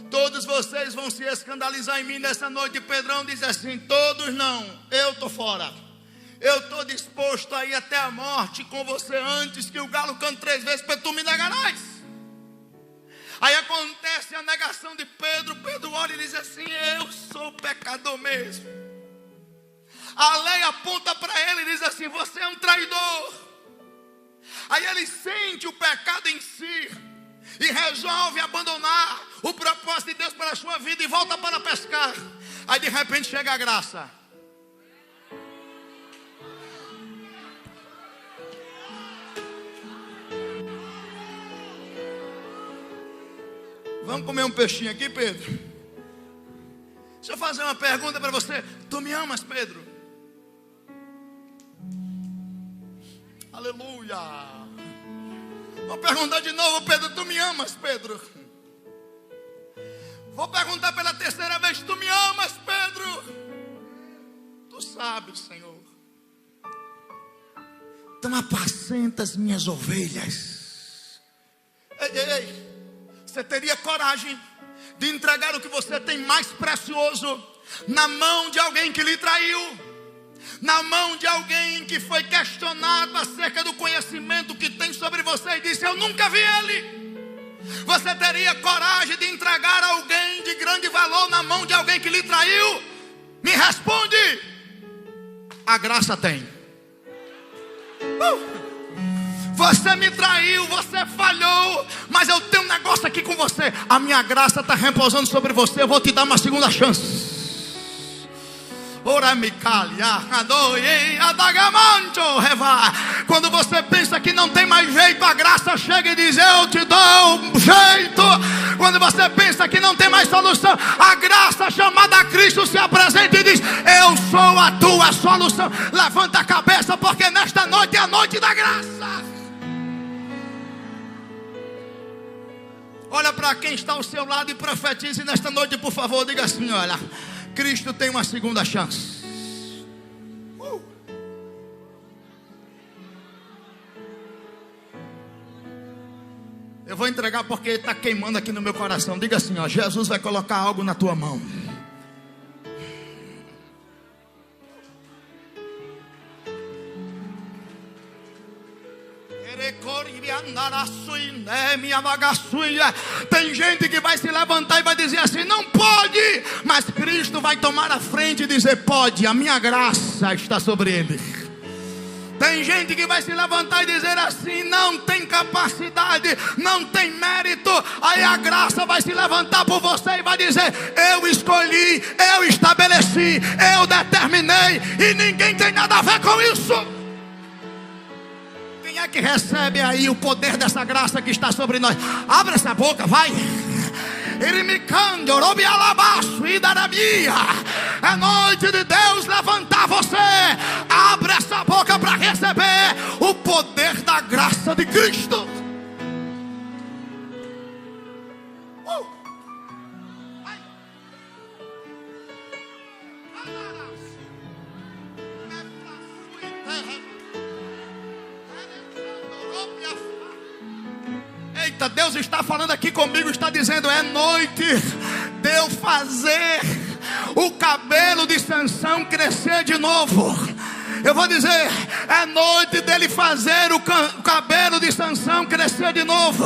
Todos vocês vão se escandalizar em mim nessa noite. Pedrão diz assim: todos não, eu estou fora. Eu estou disposto a ir até a morte com você antes que o galo cante 3 vezes para tu me negarás. Aí acontece a negação de Pedro. Pedro olha e diz assim: eu sou pecador mesmo. A lei aponta para ele e diz assim: você é um traidor. Aí ele sente o pecado em si e resolve abandonar o propósito de Deus para a sua vida e volta para pescar. Aí de repente chega a graça. Vamos comer um peixinho aqui, Pedro? Deixa eu fazer uma pergunta para você. Tu me amas, Pedro? Aleluia. Vou perguntar de novo, Pedro. Tu me amas, Pedro? Vou perguntar pela 3ª vez. Tu me amas, Pedro? Tu sabes, Senhor. Então apacenta as minhas ovelhas. Ei. Você teria coragem de entregar o que você tem mais precioso na mão de alguém que lhe traiu? Na mão de alguém que foi questionado acerca do conhecimento que tem sobre você e disse: eu nunca vi ele. Você teria coragem de entregar alguém de grande valor na mão de alguém que lhe traiu? Me responde. A graça tem. Você me traiu, você falhou, mas eu tenho um negócio aqui com você. A minha graça está repousando sobre você. Eu vou te dar uma segunda chance. Quando você pensa que não tem mais jeito, a graça chega e diz: eu te dou um jeito. Quando você pensa que não tem mais solução, a graça chamada Cristo se apresenta e diz: eu sou a tua solução. Levanta a cabeça, porque nesta noite é a noite da graça. Olha para quem está ao seu lado e profetize nesta noite, por favor. Diga assim: olha, Cristo tem uma segunda chance. Eu vou entregar porque está queimando aqui no meu coração. Diga assim: ó, Jesus vai colocar algo na tua mão. Tem gente que vai se levantar e vai dizer assim: não pode, mas Cristo vai tomar a frente e dizer: pode, a minha graça está sobre ele. Tem gente que vai se levantar e dizer assim: não tem capacidade, não tem mérito. Aí a graça vai se levantar por você e vai dizer: eu escolhi, eu estabeleci, eu determinei, e ninguém tem nada a ver com isso. Quem é que recebe aí o poder dessa graça que está sobre nós? Abre essa boca, vai. É noite de Deus levantar você. Abre essa boca para receber o poder da graça de Cristo. Eita, Deus está falando aqui comigo, está dizendo: é noite de eu fazer o cabelo de Sansão crescer de novo. Eu vou dizer: é noite dele fazer o cabelo de Sansão crescer de novo.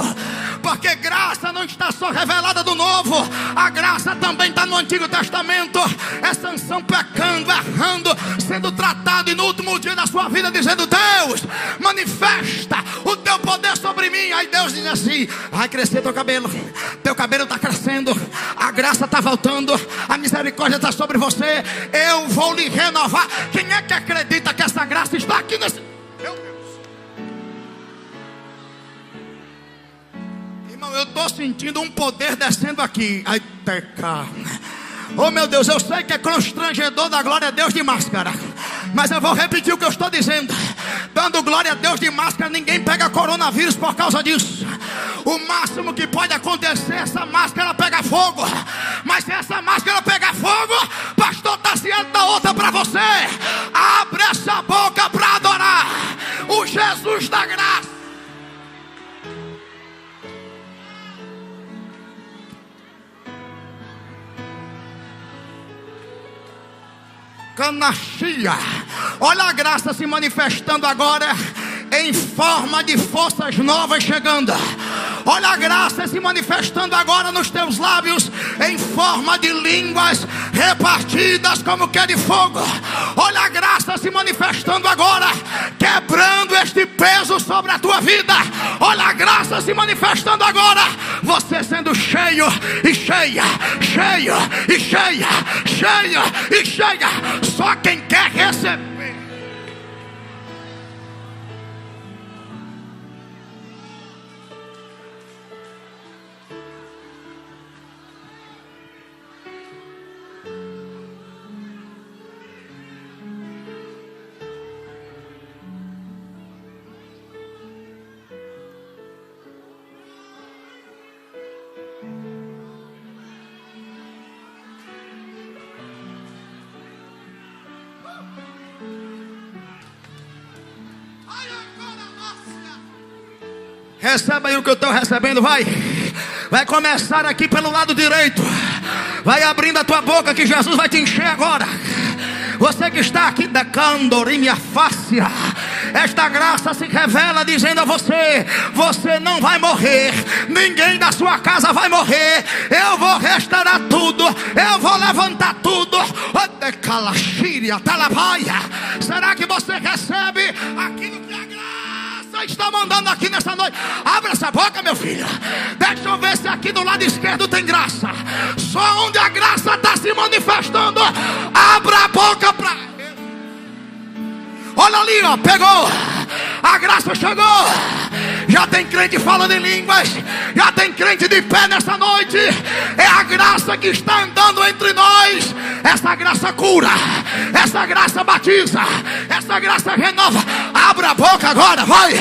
Porque graça não está só revelada do Novo, a graça também está no Antigo Testamento. É Sansão pecando, errando, sendo tratado, e no último dia da sua vida dizendo: Deus, manifesta o teu poder sobre mim. Aí Deus diz assim: vai crescer teu cabelo está crescendo, a graça está voltando, a misericórdia está sobre você, eu vou lhe renovar. Quem é que acredita que essa graça está aqui nesse... Meu Deus. Irmão, eu estou sentindo um poder descendo aqui. Ai, teca. Oh meu Deus, eu sei que é constrangedor da glória a Deus de máscara, mas eu vou repetir o que eu estou dizendo. Dando glória a Deus de máscara, ninguém pega coronavírus por causa disso. O máximo que pode acontecer, essa máscara pega fogo. Mas se essa máscara pegar fogo, pastor, está ciente da outra para você. Abre essa boca para adorar o Jesus da graça. Canachia. Olha a graça se manifestando agora em forma de forças novas chegando. Olha a graça se manifestando agora nos teus lábios em forma de línguas repartidas como que de fogo. Olha a graça se manifestando agora, quebrando este peso sobre a tua vida. Olha a graça se manifestando agora, você sendo cheio e cheia, cheio e cheia, cheia e cheia. Só quem quer receber. Receba aí o que eu estou recebendo, vai. Vai começar aqui pelo lado direito. Vai abrindo a tua boca que Jesus vai te encher agora. Você que está aqui da candorinha fácia, esta graça se revela dizendo a você: você não vai morrer, ninguém da sua casa vai morrer. Eu vou restaurar tudo, eu vou levantar tudo. Será que você recebe aquilo que a graça está mandando aqui nessa noite? Abre essa boca, meu filho. Deixa eu ver se aqui do lado esquerdo tem graça. Só onde a graça está se manifestando, abra a boca para... Olha ali, ó, pegou. A graça chegou. Já tem crente falando em línguas. Já tem crente de pé nessa noite. É a graça que está andando entre nós. Essa graça cura. Essa graça batiza. Essa graça renova. Abra a boca agora, vai.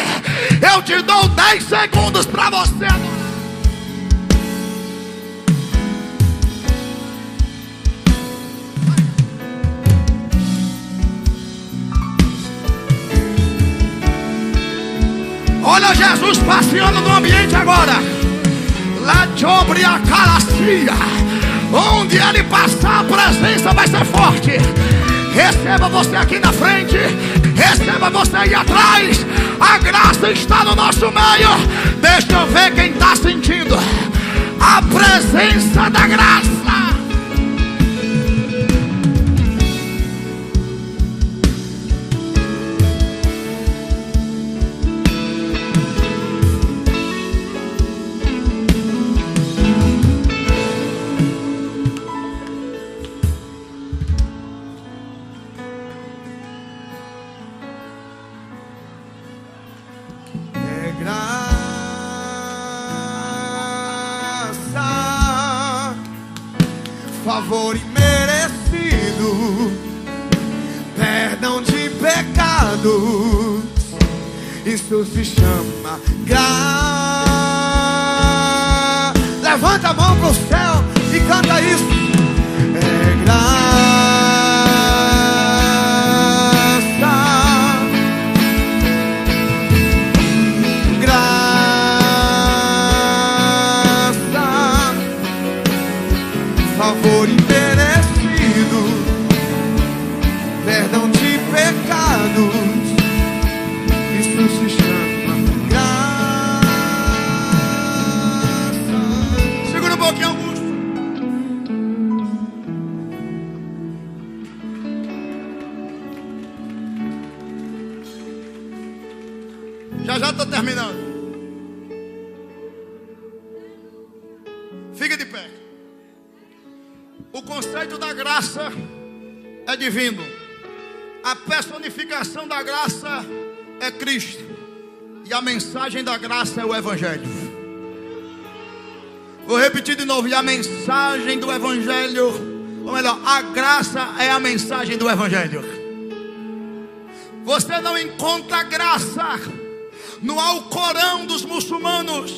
Eu te dou 10 segundos para você. Olha Jesus passeando no ambiente agora. Lá sobre a calacia. Onde ele passar, a presença vai ser forte. Receba você aqui na frente. Receba você aí atrás. A graça está no nosso meio. Deixa eu ver quem está sentindo a presença da graça. Favor imerecido, perdão de pecados, isso se chama graça. Levanta a mão pro céu e canta isso. É graça. Favor imerecido, perdão de pecados, isso se chama graça. Segura um pouquinho, Augusto. Já estou terminando. Fica de pé. O conceito da graça é divino. A personificação da graça é Cristo. E a mensagem da graça é o Evangelho. Vou repetir de novo. E a mensagem do Evangelho, ou melhor, a graça é a mensagem do Evangelho. Você não encontra graça no Alcorão dos muçulmanos.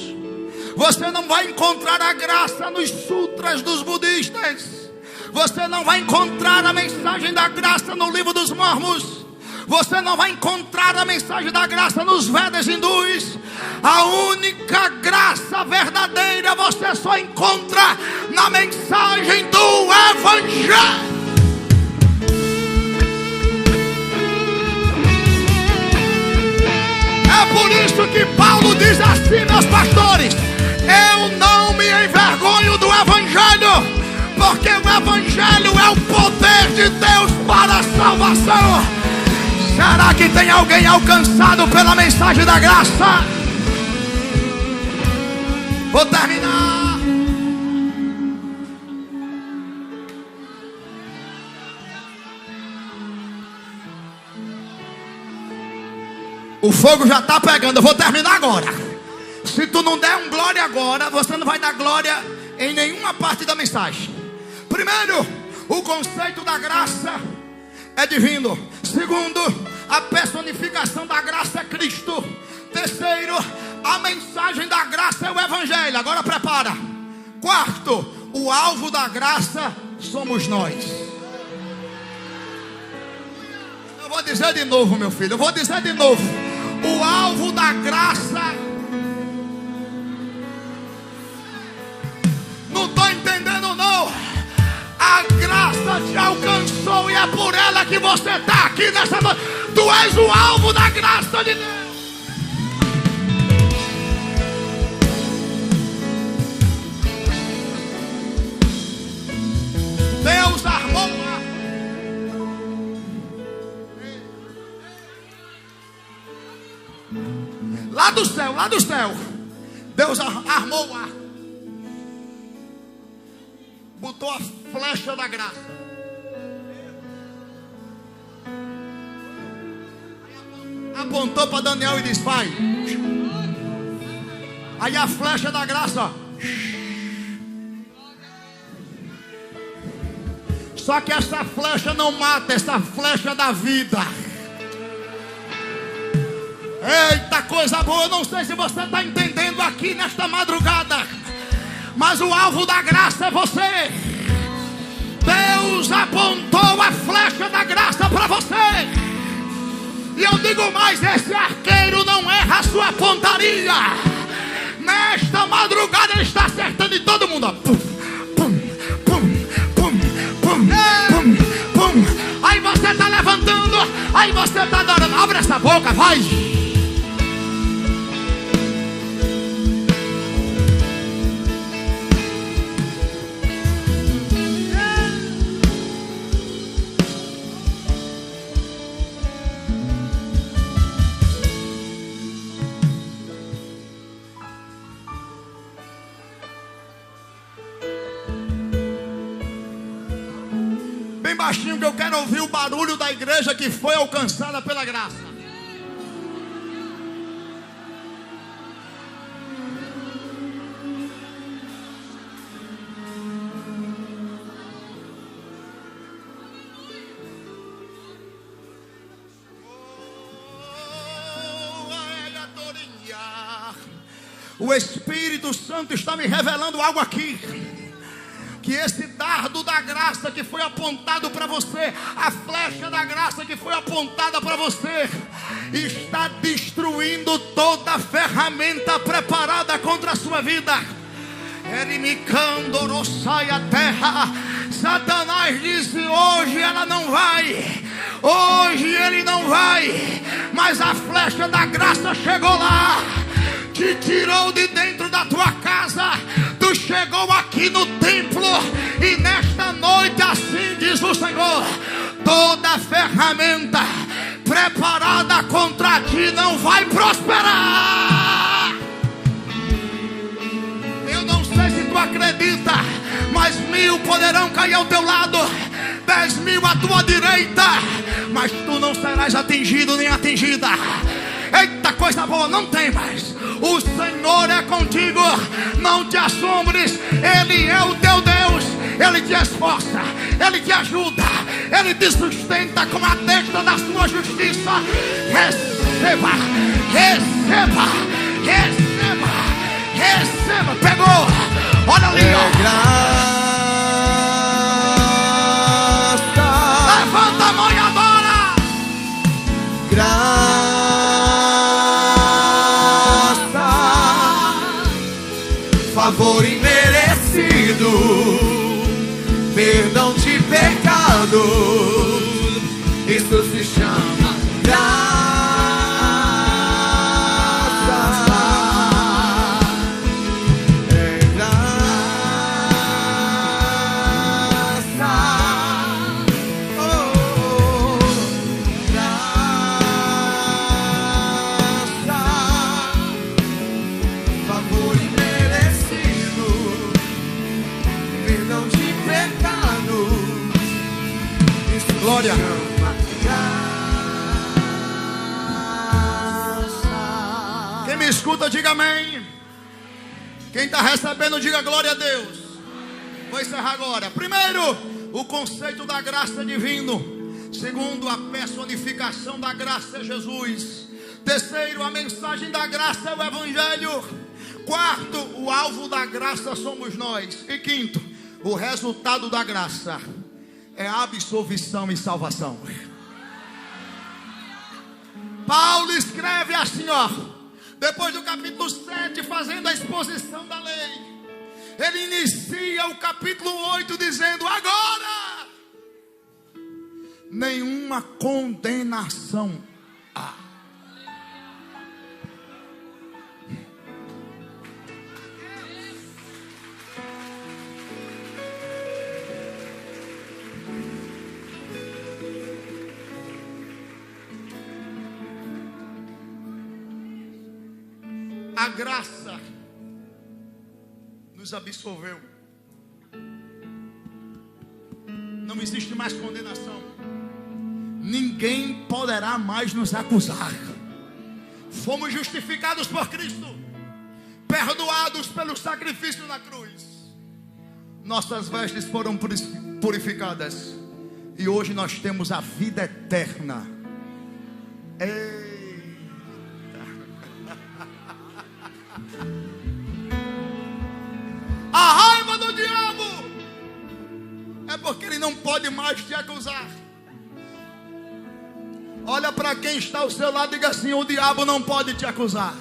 Você não vai encontrar a graça nos sutras dos budistas. Você não vai encontrar a mensagem da graça no livro dos Mormons. Você não vai encontrar a mensagem da graça nos Vedas hindus. A única graça verdadeira você só encontra na mensagem do Evangelho. É por isso que Paulo diz assim, meus pastores: eu não me envergonho do Evangelho, porque o Evangelho é o poder de Deus para a salvação. Será que tem alguém alcançado pela mensagem da graça? Vou terminar. O fogo já está pegando, eu vou terminar agora. Se tu não der um glória agora, você não vai dar glória em nenhuma parte da mensagem. Primeiro, o conceito da graça é divino. Segundo, a personificação da graça é Cristo. Terceiro, a mensagem da graça é o Evangelho. Agora prepara. Quarto, o alvo da graça somos nós. Eu vou dizer de novo, meu filho, eu vou dizer de novo. O alvo da graça. Não estou entendendo não. A graça te alcançou e é por ela que você está aqui nessa noite. Tu és o alvo da graça de Deus. Deus armou lá do céu, Deus armou o ar, botou a flecha da graça, apontou para Daniel e disse: vai. Aí a flecha da graça, ó. Só que essa flecha não mata, essa flecha dá vida. Eita, coisa boa. Eu não sei se você está entendendo aqui nesta madrugada, mas o alvo da graça é você. Deus apontou a flecha da graça para você. E eu digo mais, esse arqueiro não erra a sua pontaria. Nesta madrugada ele está acertando em todo mundo, ó. Pum, pum, pum, pum, pum, pum, pum. Aí você está levantando, aí você está adorando. Abre essa boca, vai. Bem baixinho, que eu quero ouvir o barulho da igreja que foi alcançada pela graça. O Espírito Santo está me revelando algo aqui. Que esse dardo da graça que foi apontado para você, a flecha da graça que foi apontada para você, está destruindo toda a ferramenta preparada contra a sua vida. Erimicando sai a terra. Satanás disse: hoje ela não vai, hoje ele não vai. Mas a flecha da graça chegou lá, te tirou de dentro da tua casa. Tu chegou aqui no templo, e nesta noite assim diz o Senhor: toda ferramenta preparada contra ti não vai prosperar. Eu não sei se tu acredita, mas 1000 poderão cair ao teu lado, 10.000 à tua direita, mas tu não serás atingido nem atingida. Eita, coisa boa, não tem mais. O Senhor é contigo, não te assombres. Ele é o teu Deus, Ele te esforça, Ele te ajuda, Ele te sustenta com a destra da sua justiça. Receba, receba, receba, receba. favor imerecido, perdão de pecados, isso se chama graça. É graça. Oh, graça. Favor imerecido, perdão de pecados, isso Glória. se chama graça. Quem me escuta, diga amém. Quem está recebendo, diga glória a Deus. Vou encerrar agora. Primeiro, o conceito da graça divino. Segundo, a personificação da graça é Jesus. Terceiro, a mensagem da graça é o Evangelho. Quarto, o alvo da graça somos nós. E quinto, o resultado da graça é absolvição e salvação. Paulo escreve assim, ó, depois do capítulo 7, fazendo a exposição da lei, ele inicia o capítulo 8 dizendo: agora nenhuma condenação há. A graça nos absolveu. Não existe mais condenação. Ninguém poderá mais nos acusar. Fomos justificados por Cristo, perdoados pelo sacrifício na cruz. Nossas vestes foram purificadas e hoje nós temos a vida eterna. A raiva do diabo é porque ele não pode mais te acusar. Olha para quem está ao seu lado e diga assim: o diabo não pode te acusar.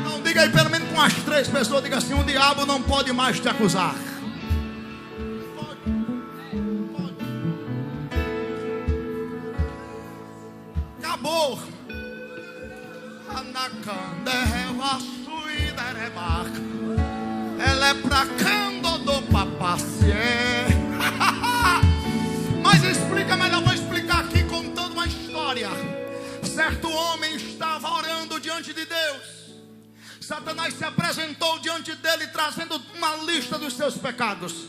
Não, diga aí pelo menos com as 3 pessoas, diga assim: o diabo não pode mais te acusar. Pode. Acabou. Ela é pra cando do papacié. Mas explica melhor, vou explicar aqui contando uma história. Certo homem estava orando diante de Deus. Satanás se apresentou diante dele trazendo uma lista dos seus pecados.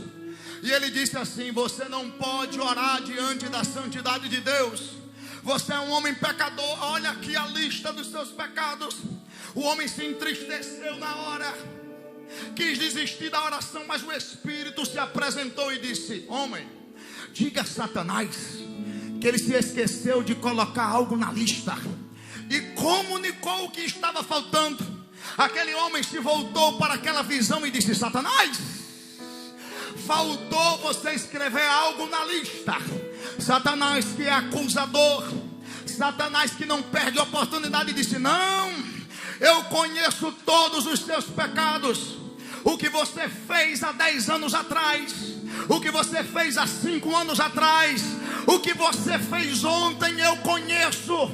E ele disse assim: você não pode orar diante da santidade de Deus. Você é um homem pecador, olha aqui a lista dos seus pecados. O homem se entristeceu na hora, quis desistir da oração, mas o Espírito se apresentou e disse: homem, diga a Satanás que ele se esqueceu de colocar algo na lista. E comunicou o que estava faltando. Aquele homem se voltou para aquela visão e disse: Satanás, faltou você escrever algo na lista. Satanás, que é acusador, Satanás que não perde a oportunidade, disse: não, eu conheço todos os seus pecados. O que você fez há 10 anos atrás, o que você fez há 5 anos atrás, o que você fez ontem, eu conheço.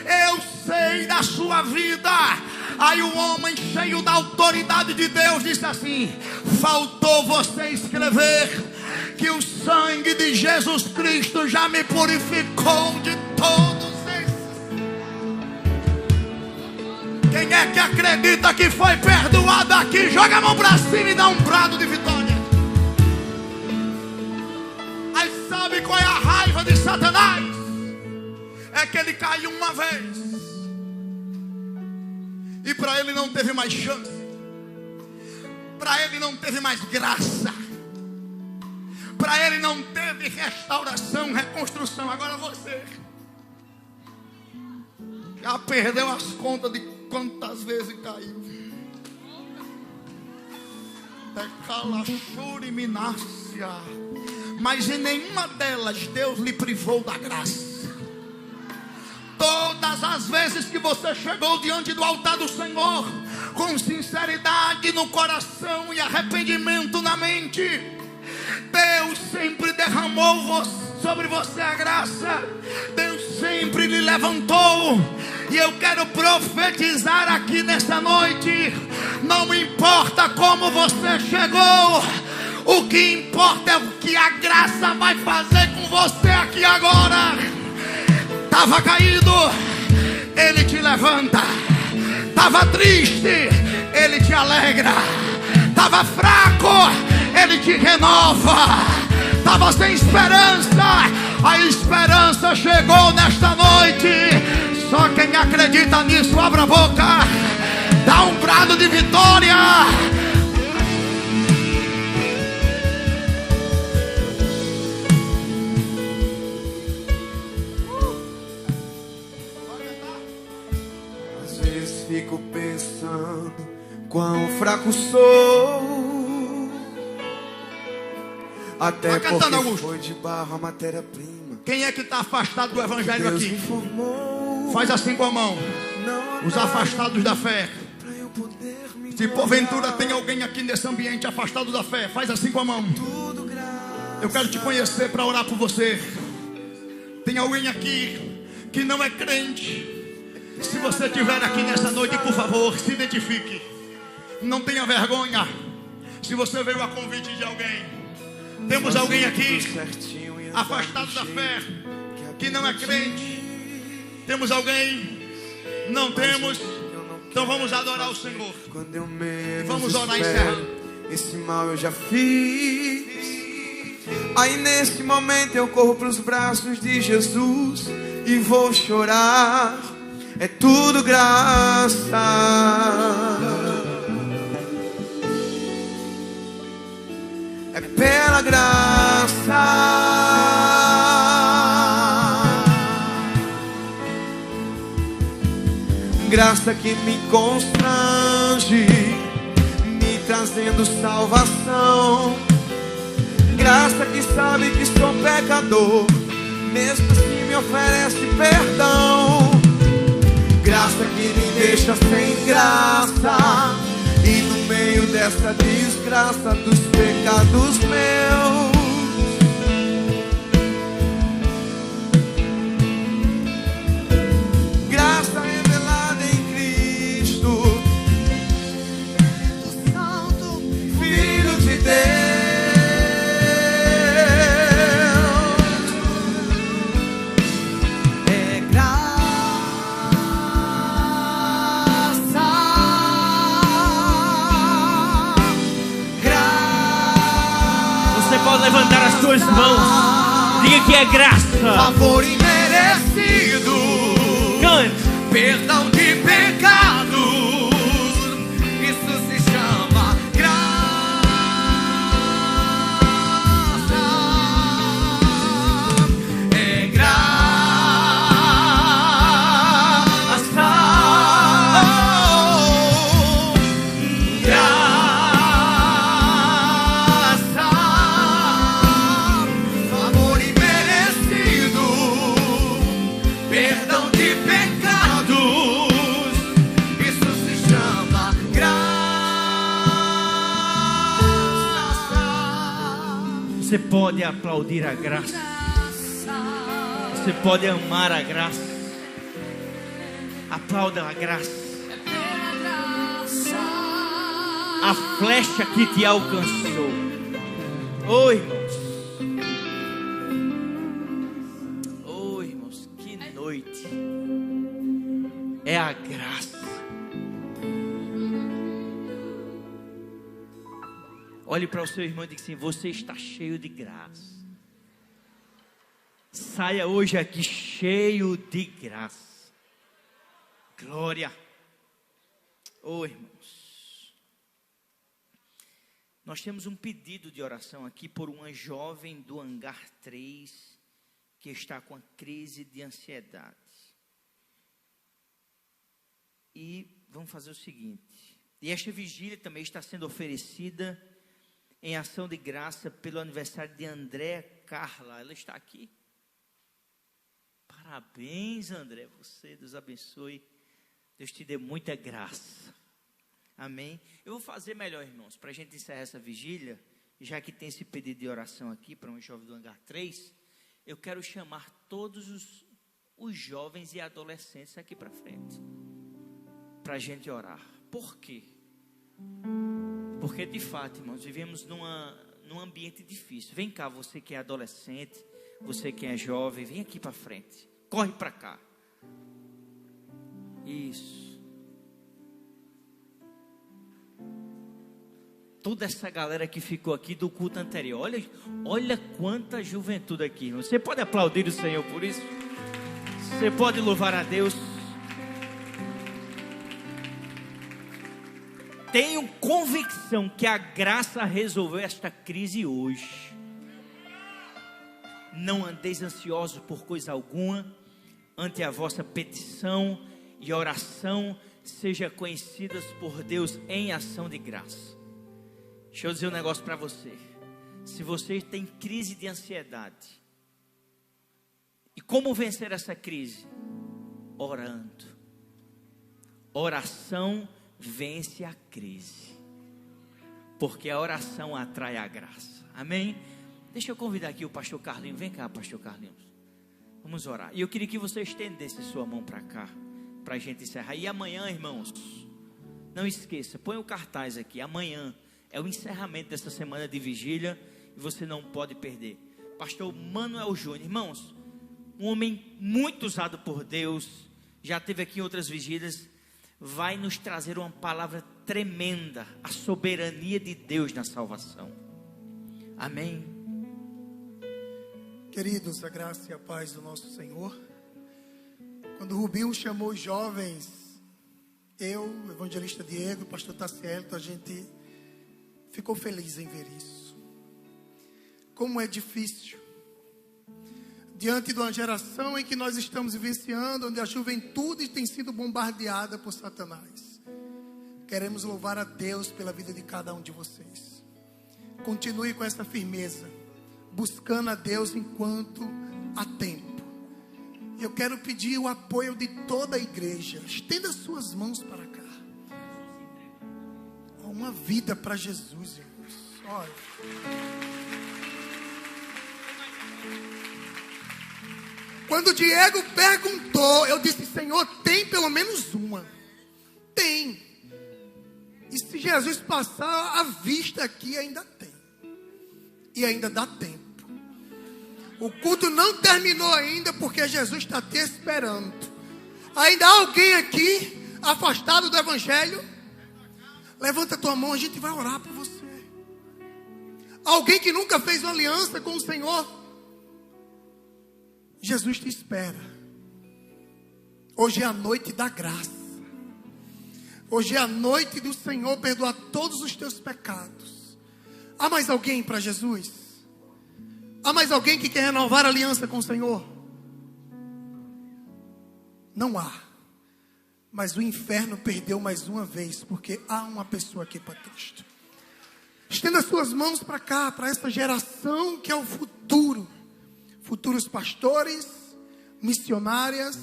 Eu sei da sua vida. Aí o homem, cheio da autoridade de Deus, disse assim: faltou você escrever que o sangue de Jesus Cristo já me purificou de todos esses. Quem é que acredita que foi perdoado aqui? Joga a mão para cima e dá um brado de vitória. Aí sabe qual é a raiva de Satanás? É que ele caiu uma vez e para ele não teve mais chance, para ele não teve mais graça, para ele não teve restauração, reconstrução. Agora você já perdeu as contas de quantas vezes caiu. Mas em nenhuma delas Deus lhe privou da graça. Todas as vezes que você chegou diante do altar do Senhor com sinceridade no coração e arrependimento na mente. Deus sempre derramou sobre você a graça. Deus sempre lhe levantou. E eu quero profetizar aqui nesta noite: não importa como você chegou, o que importa é o que a graça vai fazer com você aqui agora. Estava caído, Ele te levanta. Estava triste, Ele te alegra. Estava fraco, Ele te renova. Estava sem esperança, a esperança chegou nesta noite. Só quem acredita nisso, abra a boca, dá um brado de vitória. Às vezes fico pensando quão fraco sou, até porque foi de barro a matéria-prima. Quem é que está afastado do evangelho Deus aqui? me formou. Faz assim com a mão. Os afastados da fé. Se porventura tem alguém aqui nesse ambiente afastado da fé, faz assim com a mão. Eu quero te conhecer para orar por você. Tem alguém aqui que não é crente? Se você estiver aqui nessa noite, por favor, se identifique. Não tenha vergonha. Se você veio a convite de alguém. Temos alguém aqui afastado da fé, que não é crente. Temos alguém? Não temos? Então vamos adorar o Senhor. Vamos orar encerrando. Esse mal eu já fiz. Aí nesse momento eu corro para os braços de Jesus e vou chorar. É tudo graça. É pela graça. Graça que me constrange, me trazendo salvação. Graça que sabe que sou pecador, mesmo assim me oferece perdão. Graça que me deixa sem graça, e no meio dessa desgraça dos pecados meus, graça revelada em Cristo, Santo Filho de Deus. É graça, Você pode levantar as suas mãos. Diga que é graça. favor imerecido, Cante. perdão de pecados, isso se chama graça. É graça, graça, favor imerecido, perdão de pecados, isso se chama graça. Você pode aplaudir a graça. Você pode amar a graça. Aplauda a graça. A flecha que te alcançou. Oh, irmãos. Oh, irmãos, que noite. É a graça. Olhe para o seu irmão e diga assim: você está cheio de graça. Saia hoje aqui cheio de graça. Glória. Oh, irmãos, nós temos um pedido de oração aqui por uma jovem do Hangar 3 que está com a crise de ansiedade. E vamos fazer o seguinte: e esta vigília também está sendo oferecida em ação de graça pelo aniversário de André Carla. Ela está aqui. Parabéns, André. Você, Deus abençoe. Deus te dê muita graça. Amém? Eu vou fazer melhor, irmãos, para a gente encerrar essa vigília, já que tem esse pedido de oração aqui para um jovem do Hangar 3, eu quero chamar todos os jovens e adolescentes aqui para frente, para a gente orar. Por quê? Porque de fato, irmãos, vivemos num ambiente difícil. Vem cá, você que é adolescente, você que é jovem, vem aqui para frente, corre para cá. Isso. Toda essa galera que ficou aqui do culto anterior, olha quanta juventude aqui, irmão. Você pode aplaudir o Senhor por isso? Você pode louvar a Deus? Tenho convicção que a graça resolveu esta crise hoje. Não andeis ansiosos por coisa alguma, ante a vossa petição e oração seja conhecidas por Deus em ação de graça. Deixa eu dizer um negócio para você. Se você tem crise de ansiedade, e como vencer essa crise? Orando. Oração vence a crise, porque a oração atrai a graça. Amém? Deixa eu convidar aqui o pastor Carlinhos. Vem cá, pastor Carlinhos. Vamos orar. E eu queria que você estendesse sua mão para cá, para a gente encerrar. E amanhã, irmãos, não esqueça, põe o cartaz aqui. Amanhã é o encerramento dessa semana de vigília e você não pode perder. Pastor Manuel Júnior, irmãos, um homem muito usado por Deus, já esteve aqui em outras vigílias, vai nos trazer uma palavra tremenda, a soberania de Deus na salvação. Amém. Queridos, a graça e a paz do nosso Senhor. Quando o Rubinho chamou os jovens, eu, o evangelista Diego, o pastor Tacielto, a gente ficou feliz em ver isso. Como é difícil, diante de uma geração em que nós estamos vivenciando, onde a juventude tem sido bombardeada por Satanás. Queremos louvar a Deus pela vida de cada um de vocês. Continue com essa firmeza, buscando a Deus enquanto há tempo. Eu quero pedir o apoio de toda a igreja. Estenda suas mãos para cá. Uma vida para Jesus, irmãos. Olha. Quando o Diego perguntou, eu disse: Senhor, tem pelo menos uma? Tem. E se Jesus passar, a vista aqui ainda tem. E ainda dá tempo. O culto não terminou ainda, porque Jesus está te esperando. Ainda há alguém aqui afastado do Evangelho? Levanta a tua mão, a gente vai orar por você. Alguém que nunca fez uma aliança com o Senhor? Jesus te espera. Hoje é a noite da graça. Hoje é a noite do Senhor perdoar todos os teus pecados. Há mais alguém para Jesus? Há mais alguém que quer renovar a aliança com o Senhor? Não há. Mas o inferno perdeu mais uma vez, porque há uma pessoa aqui para Cristo. Estenda suas mãos para cá, para essa geração que é o futuro. Futuros pastores, missionárias,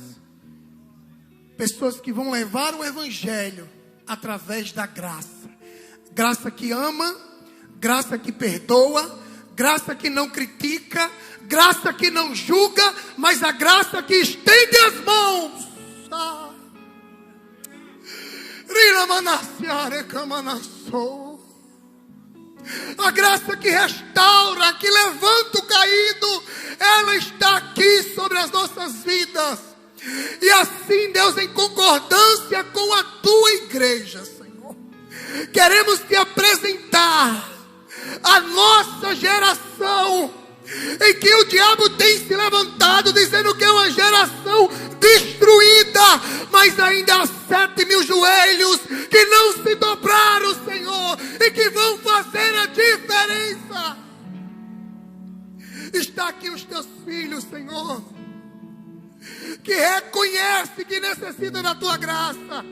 pessoas que vão levar o Evangelho através da graça. Graça que ama, graça que perdoa, graça que não critica, graça que não julga, mas a graça que estende as mãos. A graça que restaura, que levanta o caído, ela está aqui sobre as nossas vidas. E assim, Deus, em concordância com a tua igreja, Senhor, queremos te apresentar a nossa geração, em que o diabo tem se levantado, dizendo que é uma geração destruída, mas ainda há 7.000 joelhos que não se dobraram, Senhor, e que vão fazer a diferença. Está aqui os teus filhos, Senhor, que reconhece que necessita da tua graça,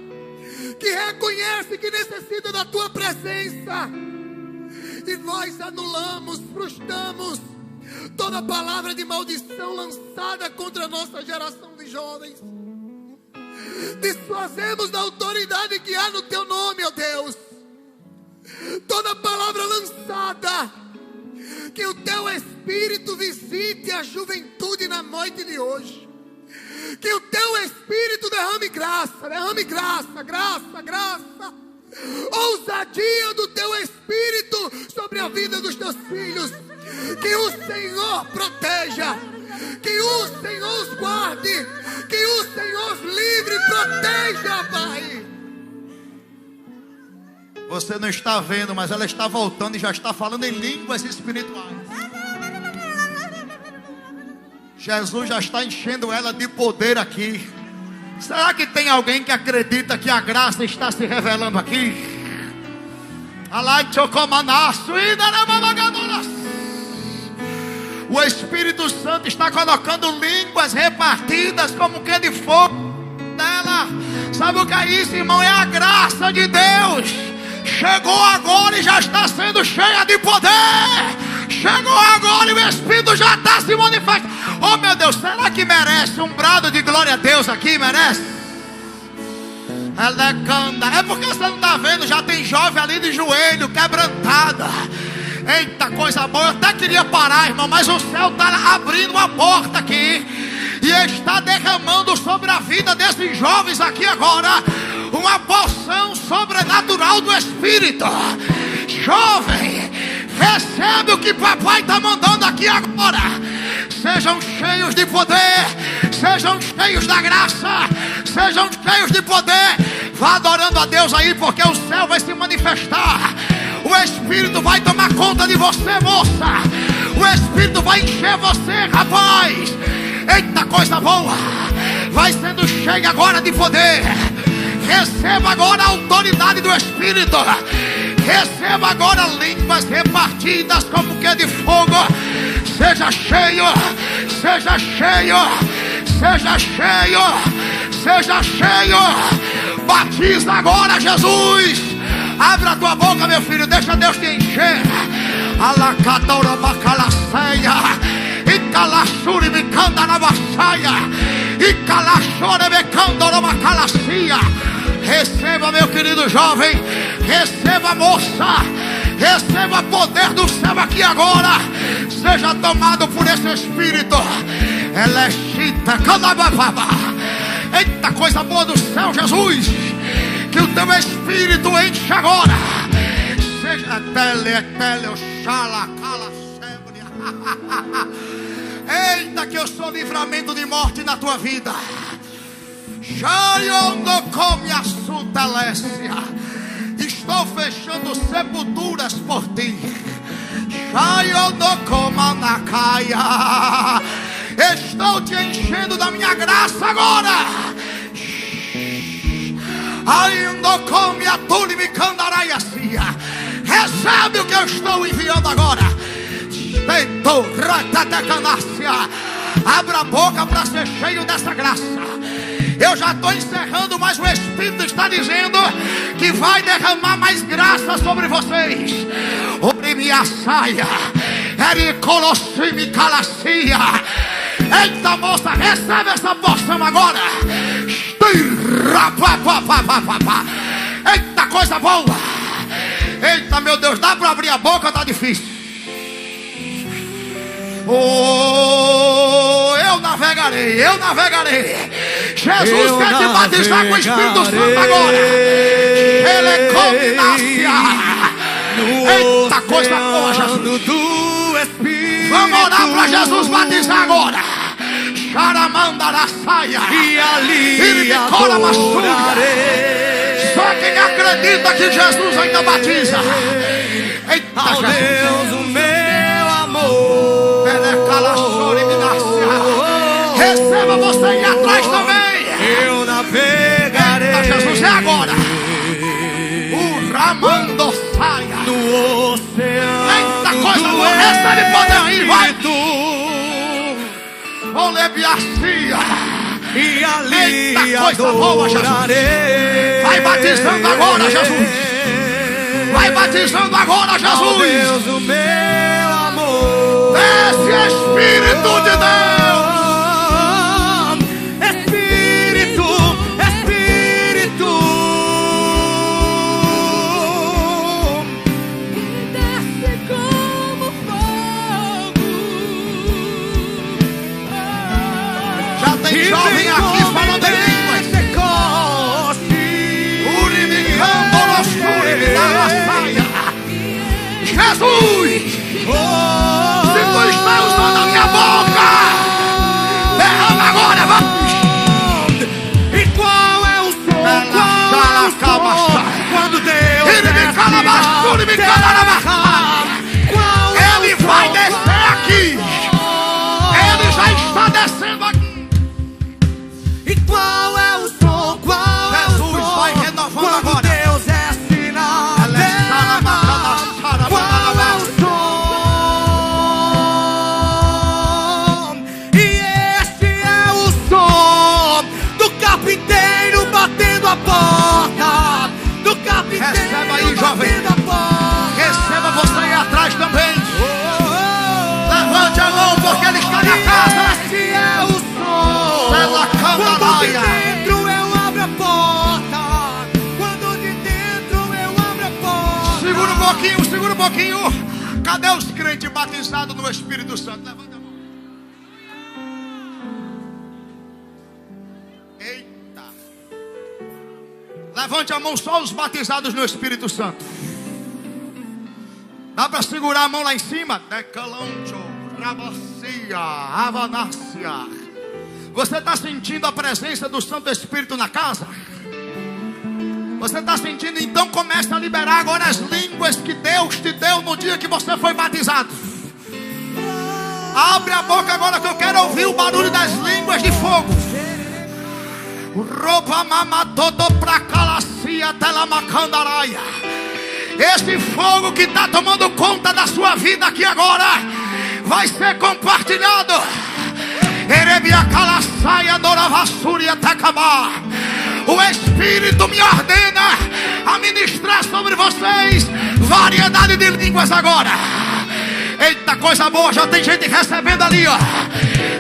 que reconhece que necessita da tua presença, e nós anulamos, frustramos toda palavra de maldição lançada contra a nossa geração de jovens. Desfazemos da autoridade que há no teu nome, ó Deus. Toda palavra lançada, que o teu Espírito visite a juventude na noite de hoje. Que o teu Espírito derrame graça, graça, graça. Ousadia do teu Espírito sobre a vida dos teus filhos. Que o Senhor proteja, que o Senhor os guarde, que o Senhor os livre, proteja, Pai. Você não está vendo, mas ela está voltando e já está falando em línguas espirituais. Jesus já está enchendo ela de poder aqui. Será que tem alguém que acredita que a graça está se revelando aqui? O Espírito Santo está colocando línguas repartidas como que de fogo dela. Sabe o que é isso, irmão? É a graça de Deus. Chegou agora e já está sendo cheia de poder. Chegou agora e o Espírito já está se manifestando. Oh meu Deus, será que merece um brado de glória a Deus aqui? Merece? Ela canta. É porque você não está vendo, já tem jovem ali de joelho, quebrantada. Eita, coisa boa. Eu até queria parar, irmão, mas o céu está abrindo uma porta aqui e está derramando sobre a vida desses jovens aqui agora uma porção sobrenatural do Espírito. Jovem, recebe o que papai está mandando aqui agora. Sejam cheios de poder, sejam cheios da graça, sejam cheios de poder. Vá adorando a Deus aí, porque o céu vai se manifestar. O Espírito vai tomar conta de você, moça. O Espírito vai encher você, rapaz. Eita, coisa boa. Vai sendo cheio agora de poder. Receba agora a autoridade do Espírito. Receba agora línguas repartidas como que de fogo. Seja cheio, seja cheio, seja cheio, seja cheio. Batiza agora, Jesus. Abre a tua boca, meu filho, deixa Deus te encher. Alacataura bacalaceia, e calachuri me canta na baçaia, e calachore me canta na bacalacia. Receba, meu querido jovem, receba, moça, receba poder do céu aqui agora. Seja tomado por esse Espírito. Ela é chita, calabababa. Eita, coisa boa do céu, Jesus. Que o teu Espírito enche agora. Seja tele, oxala, cala, eita, que eu sou livramento de morte na tua vida. Estou fechando sepulturas por ti. Estou te enchendo da minha graça agora. Recebe o que eu estou enviando agora. Abra a boca para ser cheio dessa graça. Eu já estou encerrando, mas o Espírito está dizendo que vai derramar mais graça sobre vocês. Obre a saia, ericolossime calacia. Eita, moça, recebe essa porção agora. Eita, coisa boa. Eita, meu Deus, dá para abrir a boca, tá difícil. Oh, eu navegarei. Jesus quer te batizar com o Espírito Santo agora. Eita, coisa boa, Jesus. Vamos orar para Jesus batizar agora. Charamanda na saia. E ali ele me cola uma surra. Só quem acredita que Jesus ainda batiza. Eita, ao Jesus. Deus, o meu amor. Receba você aí atrás também. Eu navegarei. Eita, Jesus, é agora. O Ramando saia no oceano. Eita, coisa boa. Recebe poder aí, vai. Olebiacia. E ali eita, coisa boa, Jesus. Vai batizando agora, Jesus. Vai batizando agora, Jesus. Ao Deus, o meu amor. Desce, Espírito de Deus. Ele vai descer aqui. Ele já está descendo aqui. E qual é o som? Qual é o som? Jesus vai renovando Quando agora. Deus é sinal. Qual é o som? E este é o som do carpinteiro batendo a porta. Do carpinteiro Receba aí, jovem. batendo a porta. Receba você aí atrás também. Levante a mão porque ele está na casa. Este é o som. Pela Quando de candalaia. dentro eu abro a porta. Quando de dentro eu abro a porta. Segura um pouquinho, segura um pouquinho. Cadê os crentes batizados no Espírito Santo? Levanta a mão. Eita. Levante a mão só os batizados no Espírito Santo. Dá para segurar a mão lá em cima? Decaloncho, rabacia, avanácia. Você está sentindo a presença do Santo Espírito na casa? Você está sentindo? Então começa a liberar agora as línguas que Deus te deu no dia que você foi batizado. Abre a boca agora que eu quero ouvir o barulho das línguas de fogo. Roupa mama todo pra calacia telamacandaraia. Esse fogo que está tomando conta da sua vida aqui agora vai ser compartilhado. Erebia calaçaia doravassuria tacamá. O Espírito me ordena a ministrar sobre vocês variedade de línguas agora. Eita, coisa boa, já tem gente recebendo ali, ó.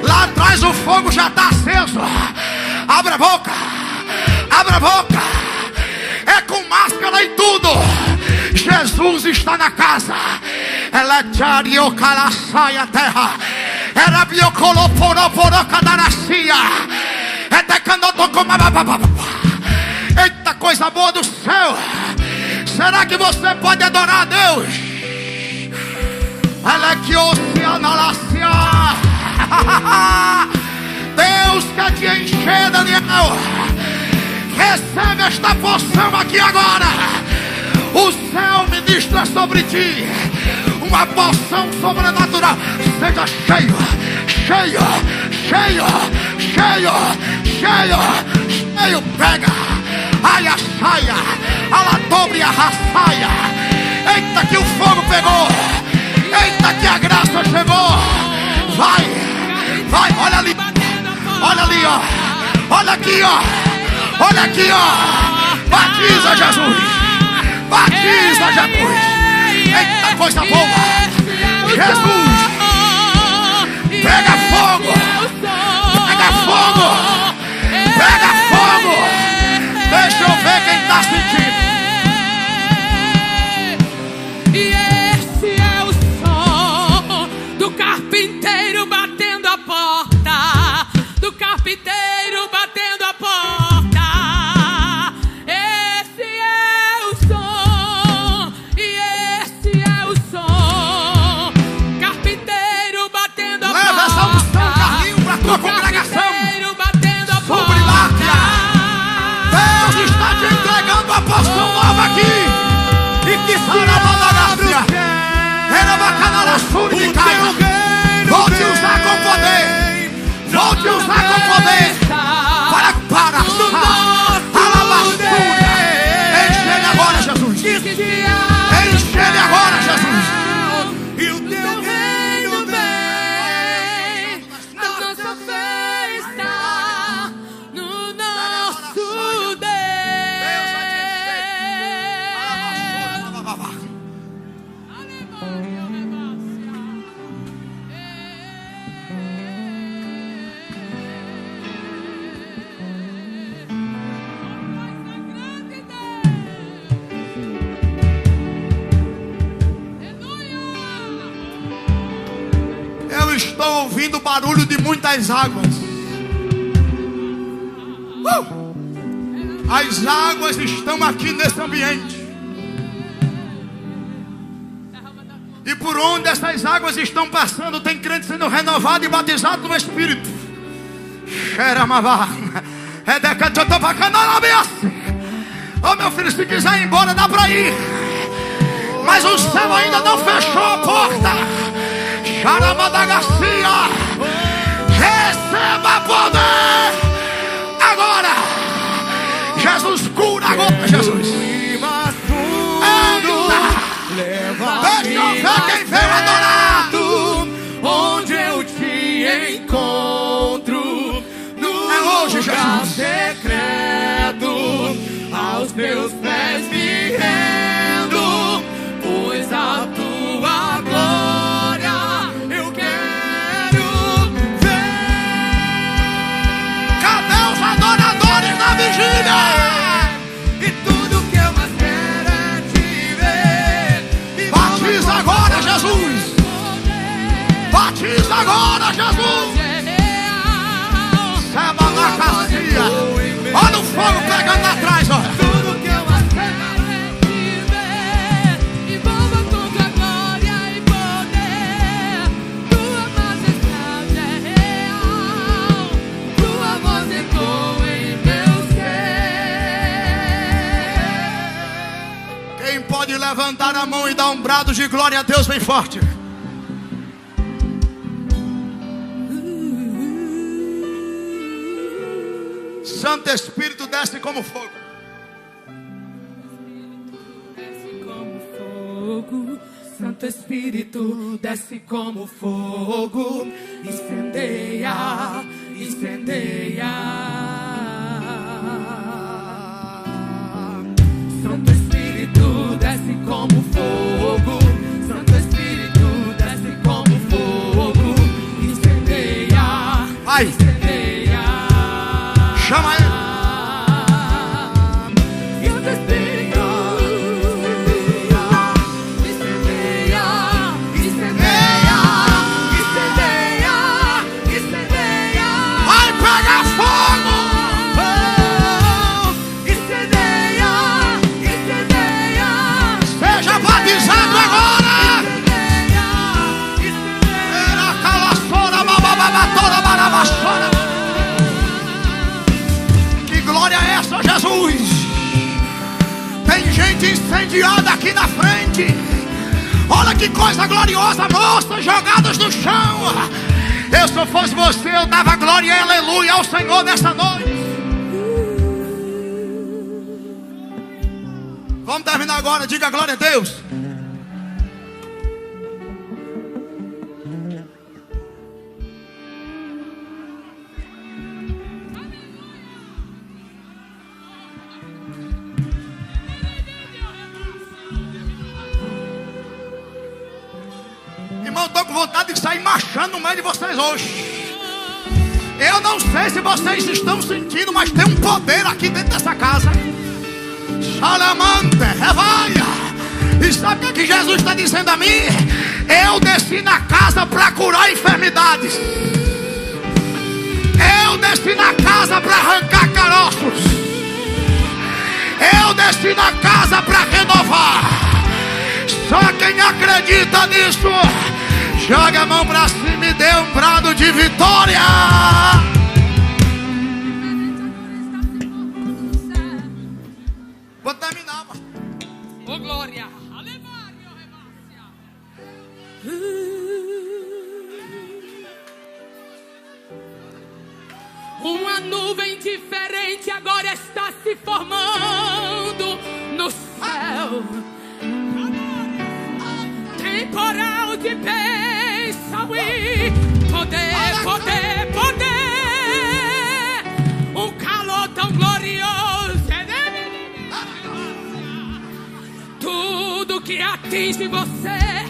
Lá atrás o fogo já está aceso. Abra a boca, abra a boca. É com máscara e tudo. Jesus está na casa. Ela tchario calaçaia terra. Era biocoloporoporocadarassia. É decanoto como. Eita, coisa boa do céu. Será que você pode adorar a Deus? Ela é que oceanalácia. Deus quer te encher, Daniel. Recebe esta porção aqui agora. O céu ministra sobre ti uma porção sobrenatural. Seja cheio, cheio, cheio, cheio, cheio, cheio. Pega, ai a saia, a la dobre a raçaia. Eita que o fogo pegou. Eita que a graça chegou. Vai, vai, olha ali. Olha ali, ó. Olha aqui, ó. Olha aqui, ó. Batiza Jesus. Batiza Jesus. Eita coisa boa. Jesus. Pega fogo. Pega fogo. Pega fogo. Deixa eu ver quem está sentindo. E esse é o som do carpinteiro batendo a porta. Do carpinteiro batendo a porta. Esse é o som. E esse é o som. Carpinteiro batendo a porta. Leva essa unção, Carlinho, para tua congregação. Carpinteiro batendo a porta. Sobre Láquia. Deus está te entregando a porção nova aqui. E que será mandarácia. Era bacana na sua de caia. Volte a usar com poder. Volte a usar com poder. Para alabaçúria. Enche ele agora, Jesus. Enche ele agora, Jesus. E o teu reino vem na nossa festa, no nosso Deus. Eu estou ouvindo o barulho de muitas águas. As águas estão aqui nesse ambiente. E por onde essas águas estão passando, tem crente sendo renovado e batizado no Espírito. Oh, meu filho, se quiser ir embora, dá para ir. mas o céu ainda não fechou a porta. Xaramadagacia, receba poder agora. Jesus cura agora, Jesus. Deixa eu ver quem veio adorar. Onde eu te encontro, no hoje, lugar Jesus. secreto, aos teus pés me rendo, pois a tua glória eu quero ver. Cadê os adoradores da vigília? E tudo que eu mais quero é te ver. E Batiza agora, Jesus. Batiza agora, Jesus. Seba na cacia. Olha o fogo pegando atrás, olha. Tudo que eu mais quero é te ver. Envolva com tua glória e poder. Tua majestade é real. Tua voz ecoa em meu ser. Quem pode levantar a mão e dar um brado de glória a Deus bem forte? Santo Espírito desce como fogo. Desce como fogo. Santo Espírito desce como fogo. Incendeia, incendeia. Santo Espírito desce como fogo. Santo Espírito desce como fogo. Incendeia, Vai. incendeia. Chama ele. Santo Espírito incendeia, incendeia, incendeia, incendeia. Vai pegar fogo. Incendeia, incendeia. Seja batizado agora. Incendeia, incendeia. Era calaçora, bababatoda, barabaçora. Que glória é essa, Jesus? Tem gente incendiada aqui na frente. Olha que coisa gloriosa, moças jogadas no chão. Eu, se eu fosse você, eu dava glória e aleluia ao Senhor nessa noite. Vamos terminar agora, diga glória a Deus. Irmão, eu estou com vontade de sair marchando no meio de vocês hoje. Eu não sei se vocês estão sentindo, mas tem um poder aqui dentro dessa casa. Salamante, revaia. E sabe o que Jesus está dizendo a mim? Eu desci na casa para curar enfermidades. Eu desci na casa para arrancar caroços. Eu desci na casa para renovar. Só quem acredita nisso, joga a mão pra cima e dê um brado de vitória. Vou terminar, pastor. Oh, glória. Uma nuvem diferente agora está se formando no céu. Temporal de bênção e poder, poder, poder. Um calor tão glorioso. Tudo que atinge você,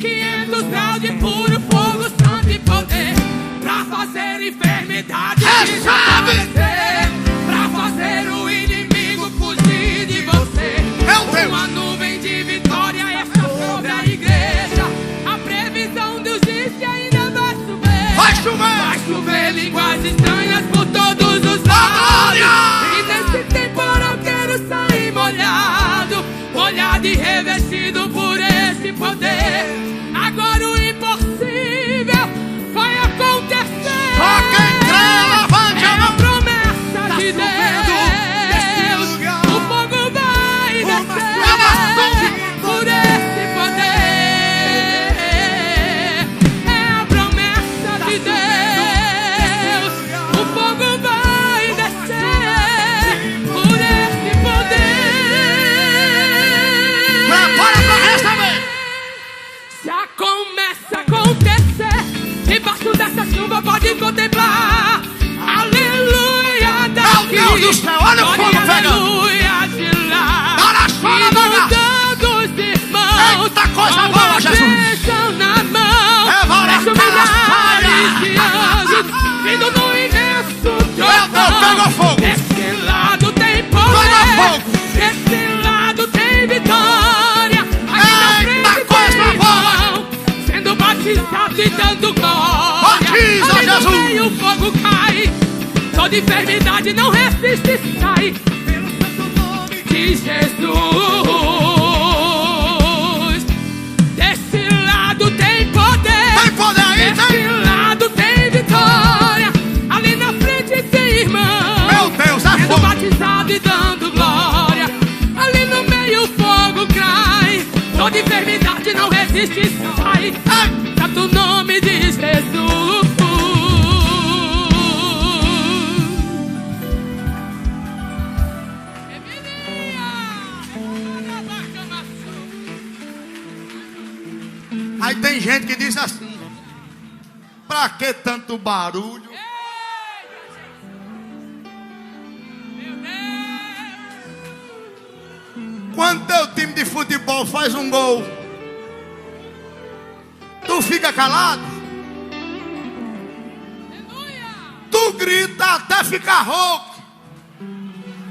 500 graus de puro fogo, santo e poder, pra fazer enfermidade desaparecer, pra fazer o inimigo fugir de você. Uma nuvem de vitória está sobre a igreja. A previsão dos dias que ainda vai chover. Vai chover. Vai chover línguas estranhas por todos os lados. E nesse temporal quero sair molhado, molhado e revestido por esse poder. Agora o impossível vai acontecer. Só quem crê, levante a mão. Promessa de Deus. O fogo vai descer por esse Toda enfermidade não resiste e sai pelo santo nome de Jesus. Desse lado tem poder. Tem poder aí, desse lado tem vitória. Ali na frente tem irmão. Meu Deus, é sendo fogo. batizado e dando glória. Ali no meio o fogo cai. Toda enfermidade não resiste e sai. Santo nome de Jesus. Aí tem gente que diz assim: pra que tanto barulho? Quando teu time de futebol faz um gol, tu fica calado? Tu grita até ficar rouco.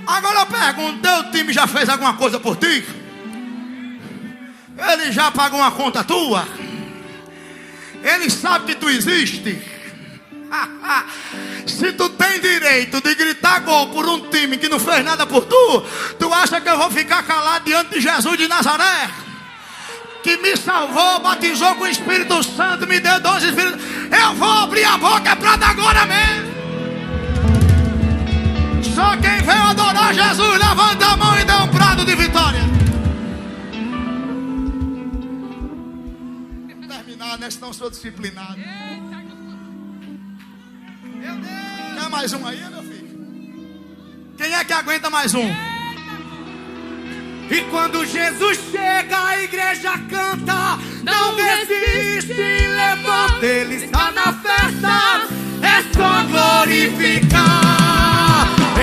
Agora eu pergunto: teu time já fez alguma coisa por ti? Ele já pagou uma conta tua? Ele sabe que tu existe? Se tu tem direito de gritar gol por um time que não fez nada por tu, tu acha que eu vou ficar calado diante de Jesus de Nazaré? Que me salvou, batizou com o Espírito Santo, me deu 12 Espíritos. Eu vou abrir a boca para dar agora mesmo. Só quem veio adorar Jesus, levanta a mão e dá um brado de vitória. Terminar, né? Senão sou disciplinado. Quer mais um aí, meu filho? Quem é que aguenta mais um? E quando Jesus chega, a igreja canta. Não resiste, levanta. Ele está na festa, é só glorificar.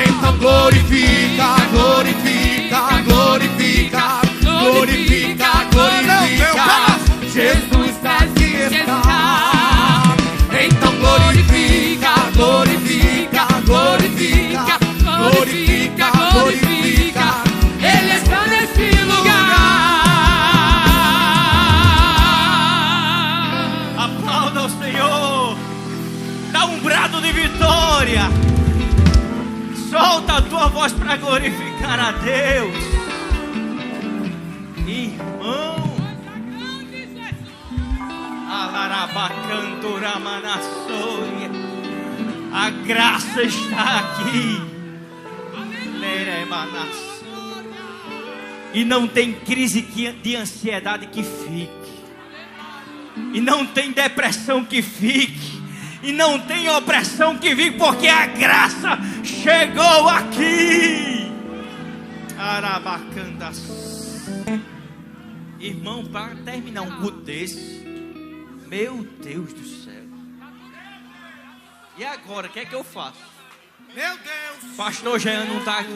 Então glorifica, glorifica, glorifica, glorifica, glorifica. Jesus aqui está. Então glorifica, glorifica, glorifica, glorifica, glorifica. Ele está nesse lugar. Aplauda o Senhor. Dá um brado de vitória. Solta a tua voz para glorificar a Deus. Irmão. A graça está aqui. E não tem crise de ansiedade que fique. E não tem depressão que fique. E não tem opressão que fique, porque a graça chegou aqui. Arabacandas. Irmão, para terminar um culto desse, meu Deus do céu. E agora, o que é que eu faço? Meu Deus. Pastor Jean não está aqui.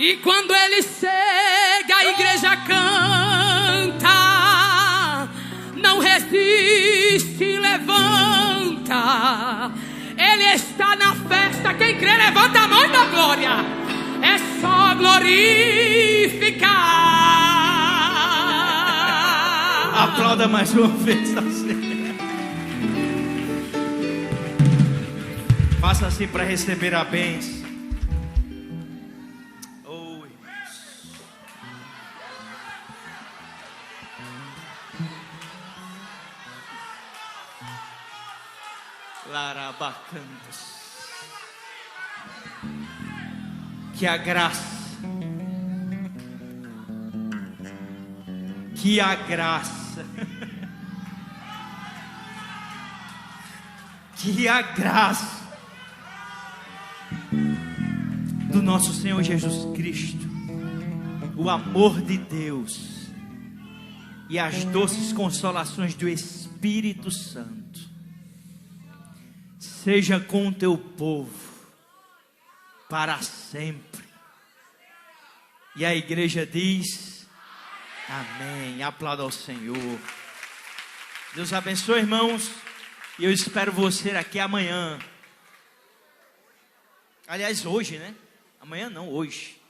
E quando ele chega, a igreja canta. Não resiste, levanta. Ele está na festa. Quem crê, levanta a mão e dá glória. É só glorificar. Aplauda mais uma vez assim. Faça assim para receber a bênção. Oh, irmãos. Larabacantas. Que a graça, que a graça, que a graça do nosso Senhor Jesus Cristo, o amor de Deus e as doces consolações do Espírito Santo seja com o teu povo para sempre. E a igreja diz amém. Aplauda ao Senhor. Deus abençoe, irmãos. E eu espero você aqui amanhã. Aliás, hoje, né? Amanhã não, hoje.